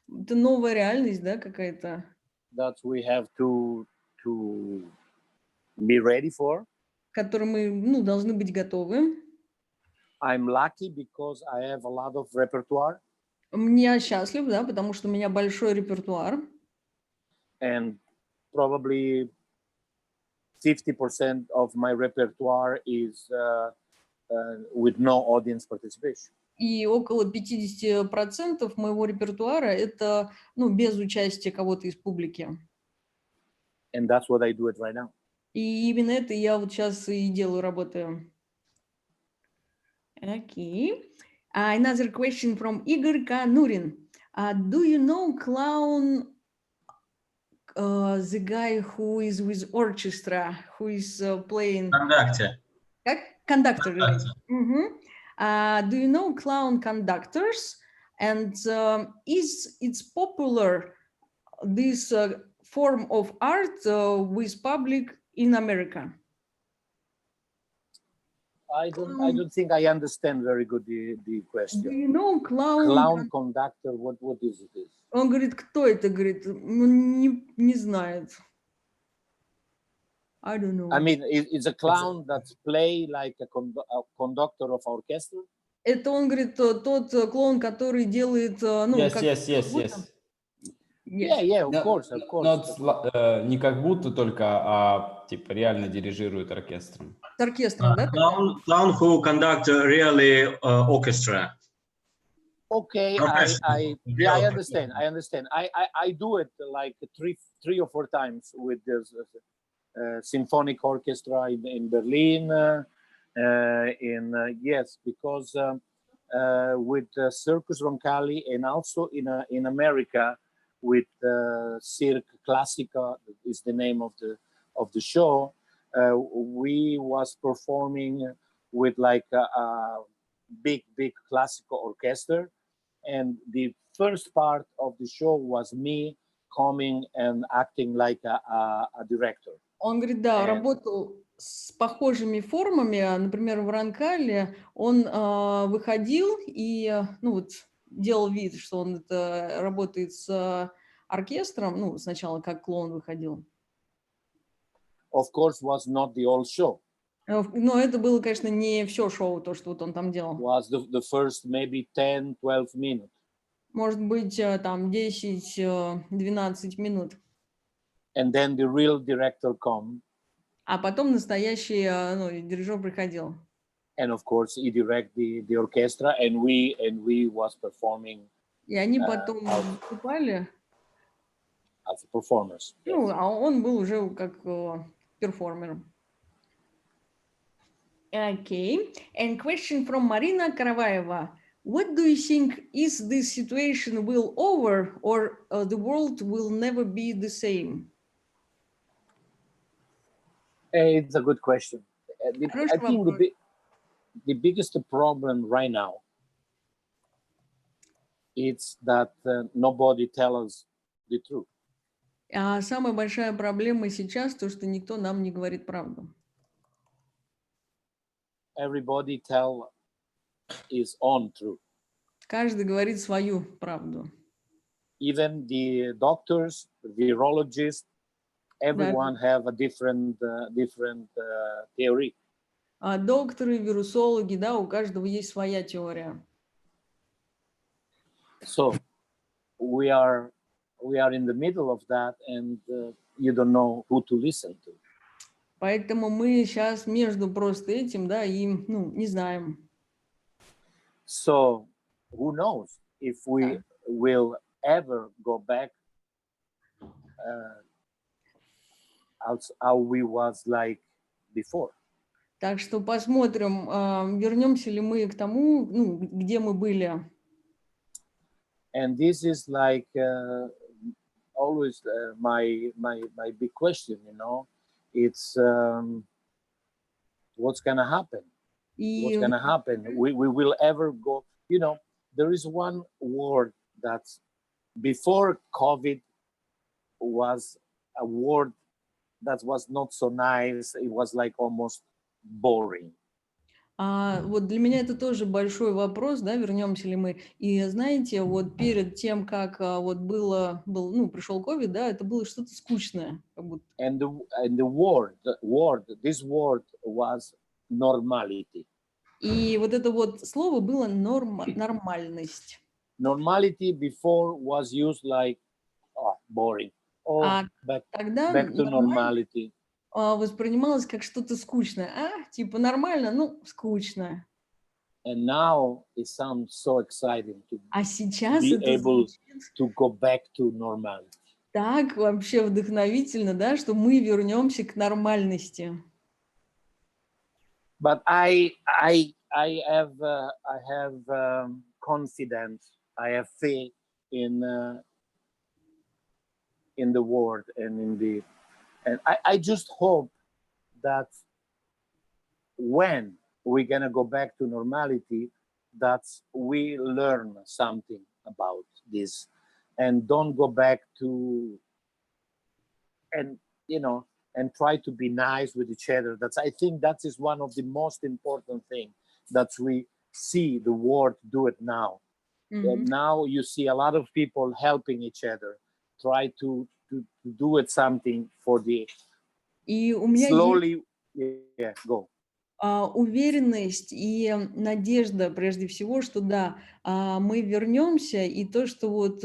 Это новая реальность, да, какая-то, that we have to be ready for. к которой мы, ну, должны быть готовы. I'm lucky because I have a lot of repertoire. Я счастлив, да, потому что у меня большой репертуар. And probably 50% of my repertoire is with no audience participation. И около 50% моего репертуара это, ну, без участия кого-то из публики. And that's what I do it right now. И именно это я вот сейчас и делаю, работаю. Okay. Another question from Игорь Канурин. Do you know clown, the guy who is with orchestra, who is playing? Conductor. Как? Conductor. Do you know clown conductors? And is it's popular, this form of art with public in America? I don't think I understand very good the question. Do you know clown? Clown conductor, what is it? Он говорит, кто это? Говорит, ну, не знает. I don't know. I mean, it's a clown that play like a conductor of orchestra. Это он говорит, тот клоун, который делает, ну, Yes, как yes. Yeah, of course. Не как будто только, а типа реально дирижирует оркестром. С оркестром, да? Clown who conduct really orchestra. Okay, I understand. I do it like three or four times with this symphonic orchestra in Berlin. Yes, because with Circus Roncalli and also in America with Cirque Classica is the name of the show. We was performing with like a big classical orchestra, and the first part of the show was me coming and acting like a director. Он говорит, да, работал с похожими формами, например, в Ронкале он выходил и, ну, вот, делал вид, что он это работает с оркестром, ну, сначала как клоун выходил. Of course, was not the whole show. Но это было, конечно, не все шоу, то, что вот он там делал. Was the first maybe 10-12 minutes. Может быть, там 10-12 минут. And then the real director come. А потом настоящий, ну, дирижер приходил. And of course, he direct the orchestra, and we was performing. И они потом выступали. As performers. Ну, а он был уже как перформером. Okay. And question from Marina Караваева. What do you think, is this situation will over, or the world will never be the same? It's a good question. I think the biggest problem right now is that nobody tells us the truth. А самая большая проблема сейчас то, что никто нам не говорит правду. Everybody tell his own truth. Каждый говорит свою правду. Even the doctors, virologists, everyone have a different theory. А докторы, вирусологи, да, у каждого есть своя теория. So we are in the middle of that, and you don't know who to listen to. Поэтому мы сейчас между просто этим, да, и, ну, не знаем. So who knows if we will ever go back how we was like before. Так что посмотрим, вернемся ли мы к тому, ну, где мы были. And this is like always my big question, you know. It's what's gonna happen? What's gonna happen? We will ever go, you know, there is one word that's before COVID was a word that was not so nice. It was like almost boring. Вот для меня это тоже большой вопрос, да, вернемся ли мы. И знаете, вот перед тем, как вот пришел COVID, да, это было что-то скучное, как будто. And this word was normality. И вот это вот слово было нормальность. Normality before was used like boring. Back to normality. Воспринималось как что-то скучное. Типа нормально, ну, скучно. And now it sounds so exciting to сейчас be это able to go back to normality. Так вообще вдохновительно, да, что мы вернемся к нормальности. But I have confidence. I have faith in the word and I just hope that when we're gonna go back to normality, that we learn something about this and don't go back to and try to be nice with each other. I think that is one of the most important things that we see the world do it now. And now you see a lot of people helping each other, try to do it something for the slowly. Yeah, go. Уверенность и надежда, прежде всего, что да, мы вернемся, и то, что вот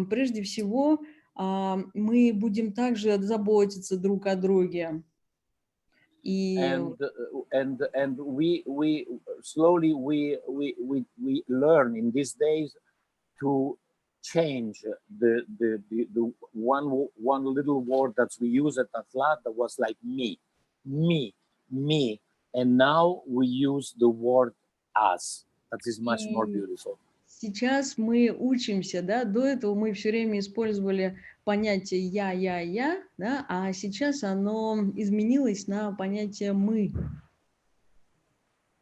прежде всего мы будем также заботиться друг о друге. And we slowly we learn in these days to change the one little word that we use at Atlat that was like me, and now we use the word us. That is much more beautiful. Сейчас мы учимся, да, до этого мы все время использовали понятие я, да, а сейчас оно изменилось на понятие мы.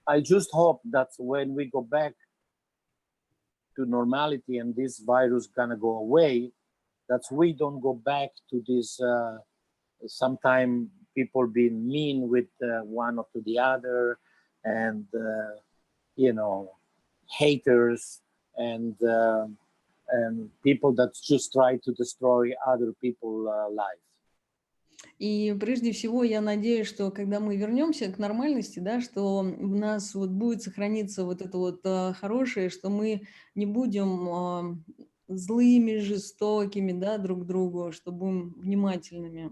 I just hope that when we go back to normality and this virus gonna go away, that we don't go back to this sometimes people being mean with one or to the other and haters and people that just try to destroy other people's lives. И прежде всего я надеюсь, что когда мы вернемся к нормальности, да, что у нас вот будет сохраниться вот это вот хорошее, что мы не будем злыми, жестокими, да, друг к другу, что будем внимательными.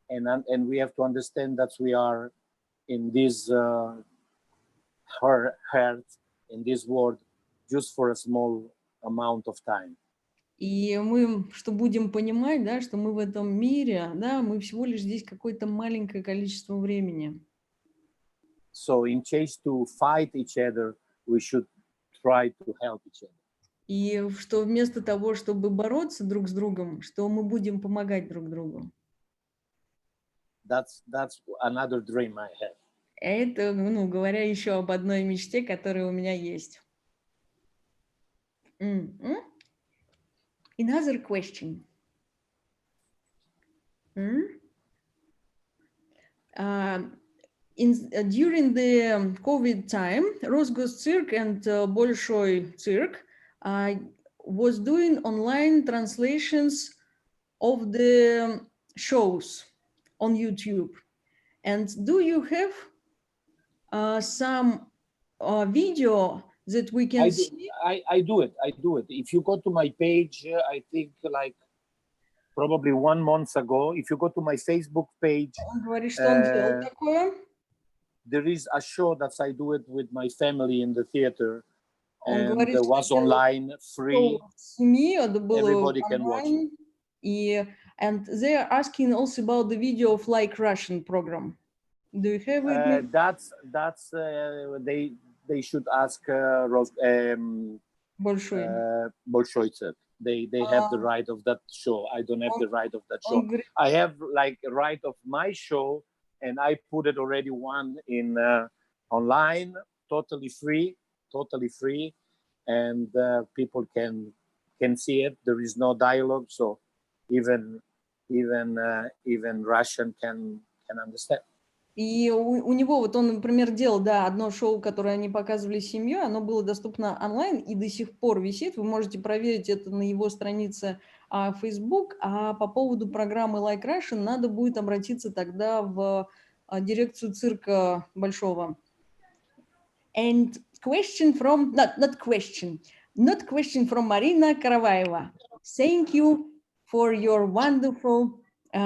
And we have to understand that we are in this hurt in this world just for a small amount of time. И мы, что будем понимать, да, что мы в этом мире, да, мы всего лишь здесь какое-то маленькое количество времени. So in case to fight each other, we should try to help each other. И что вместо того, чтобы бороться друг с другом, что мы будем помогать друг другу. That's another dream I have. Это, говоря еще об одной мечте, которая у меня есть. Another question. During the COVID time, Rosgoscirk and Bolshoi Cirque was doing online translations of the shows on YouTube. And do you have some video that we can see? I do it. If you go to my page, I think like probably 1 month ago, if you go to my Facebook page, Он говорит, что он делал такое. There is a show that I do it with my family in the theater, Он and говорит, it was online, free. семьи, это было Everybody can watch онлайн, и and they are asking also about the video of like Russian program. Do you have it? That's they should ask Большой. Bolshoi Tsek. They have the right of that show. I don't have the right of that show. I have like right of my show, and I put it already one in online, totally free, and people can see it. There is no dialogue, so even Russian can understand. И у него, вот он, например, делал, да, одно шоу, которое они показывали с семьей, оно было доступно онлайн и до сих пор висит. Вы можете проверить это на его странице Facebook. А по поводу программы Like Russian надо будет обратиться тогда в дирекцию цирка большого. And question from, not question from Marina Karavaeva. Thank you for your wonderful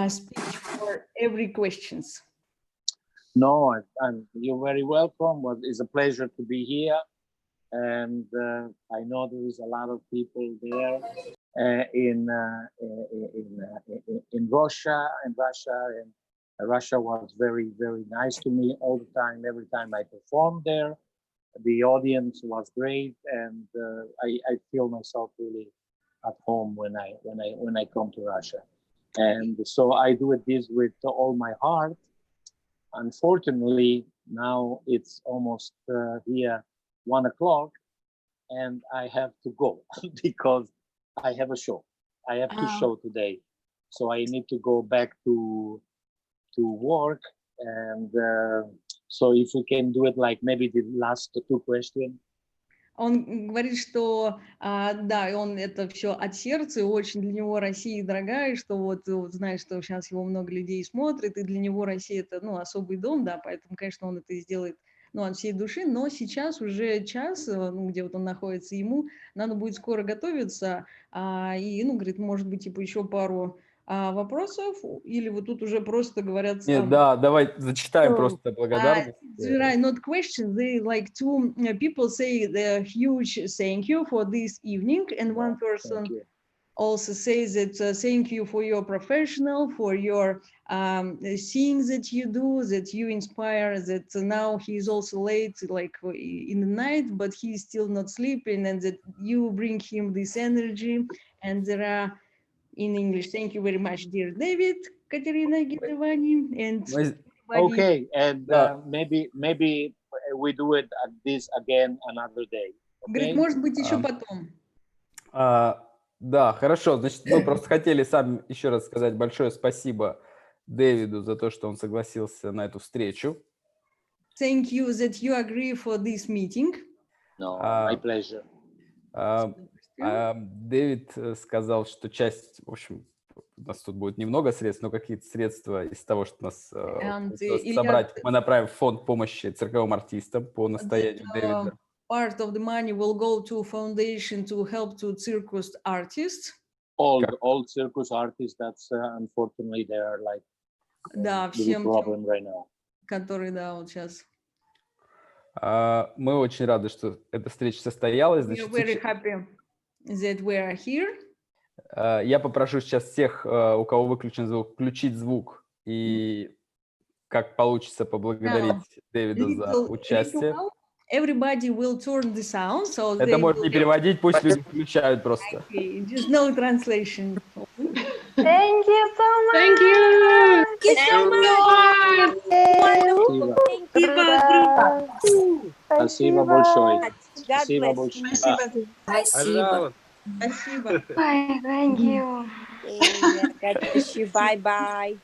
speech for every questions. No, you're very welcome. It's a pleasure to be here, and I know there is a lot of people there in Russia, and Russia was very, very nice to me all the time. Every time I performed there, the audience was great, and I feel myself really at home when I come to Russia, and so I do this with all my heart. Unfortunately, now it's almost here 1 o'clock, and I have to go because I have a show. I have to show today, so I need to go back to work. And so if we can do it like maybe the last 2 questions. Он говорит, что да, он это все от сердца, и очень для него Россия дорогая, что вот знает, что сейчас его много людей смотрит, и для него Россия это, ну, особый дом, да, поэтому, конечно, он это сделает, ну, от всей души, но сейчас уже час, ну, где вот он находится, ему надо будет скоро готовиться, и, ну, говорит, может быть, типа еще пару вопросов, или вот тут уже просто говорят... Нет, да, давай зачитаем просто благодарность. Not questions, they like two people say the huge thank you for this evening, and one person also says that thank you for your professional, for your things that you do, that you inspire, that now he's also late, like in the night, but he's still not sleeping, and that you bring him this energy, and there are in English, thank you very much, dear David, Katerina Gidevani, and okay, and maybe we do it this again another day. Говорит, может быть, еще потом. Да, хорошо. Значит, мы просто хотели сам еще раз сказать большое спасибо Дэвиду за то, что он согласился на эту встречу. Thank you that you agree for this meeting. No, my pleasure. Дэвид сказал, что часть, в общем, у нас тут будет немного средств, но какие-то средства из того, что нас собрать, мы направим в фонд помощи цирковым артистам по настоянию Дэвида. Part of the money will go to foundation to help to circus artists. All circus artists, that's unfortunately they are like big problem right now. Которые, да, вот сейчас. Мы очень рады, что эта встреча состоялась. We are very happy that we are here. Я попрошу сейчас всех, у кого выключен звук, включить звук и, как получится, поблагодарить Дэвида за участие. Everybody will turn the sound, so это можно не переводить, пусть люди включают просто. Okay, just no translation. Thank you so much. Thank you. Thank you so much. Спасибо большое. Спасибо большое. Спасибо. Спасибо. Bye, thank you. Bye bye.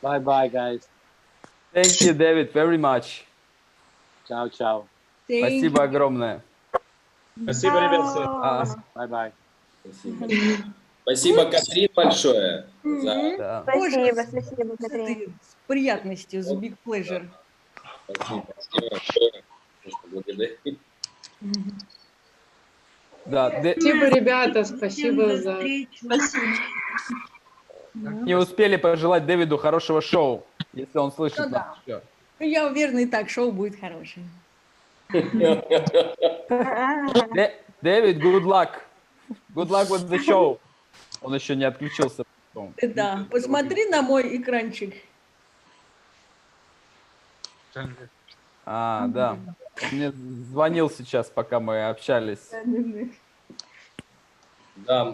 Bye bye, guys. Thank you, David, very much. Ciao, ciao. Спасибо огромное. Спасибо, ребят. Bye-bye. Спасибо. Спасибо, Катрин, большое. Да. Спасибо, спасибо, Катрин. С приятностью, за big pleasure. Спасибо. Спасибо. Благодарю. Да, Спасибо, ребята, спасибо за... Не успели пожелать Дэвиду хорошего шоу, если он слышит нас. Я уверена, и так шоу будет хорошее. Дэвид, good luck. Good luck with the show. Он еще не отключился. Да, посмотри на мой экранчик. А, да. Он мне звонил сейчас, пока мы общались. Да,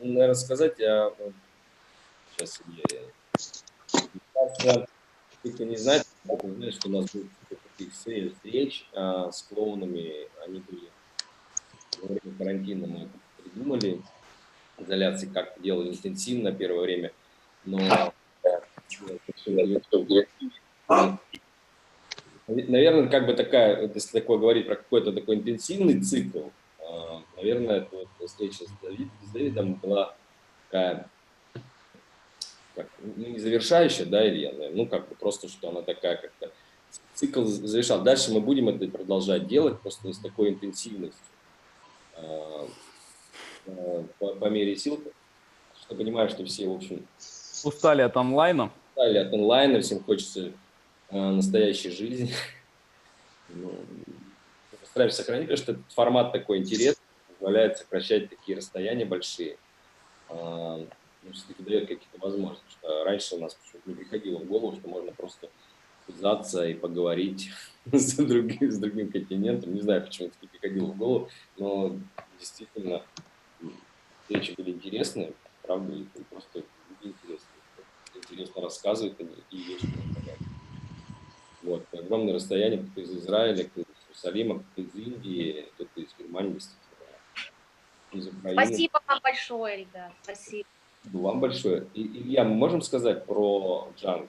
наверное, сказать, сейчас кто не знает, что у нас будет таких серий встреч с клоунами, они были во время карантина, мы придумали изоляции, как делали интенсивно первое время, но наверное, как бы такая, если такое говорить про какой-то такой интенсивный цикл, наверное, это вот встреча с Дэвидом была такая, как, ну, не завершающая, да, Илья, ну, как бы просто, что она такая, как-то цикл завершал. Дальше мы будем это продолжать делать, просто не с такой интенсивностью, по мере сил, что понимаю, что все, в общем, устали от онлайна. Устали от онлайна, всем хочется настоящей жизни. Ну, постараемся сохранить, потому что этот формат такой интересный, позволяет сокращать такие расстояния большие. Все-таки дает какие-то возможности. Что раньше у нас почему-то не приходило в голову, что можно просто связаться и поговорить с другим континентом. Не знаю, почему это не приходило в голову, но действительно встречи были интересные, правда, и просто интересные. Интересно рассказывают и есть что рассказать. Вот, огромное расстояние, кто-то из Израиля, кто-то из Иерусалима, кто-то из Индии, кто-то из Германии, из Украины. Спасибо вам большое, ребят, спасибо. Вам большое. Илья, мы можем сказать про джанг?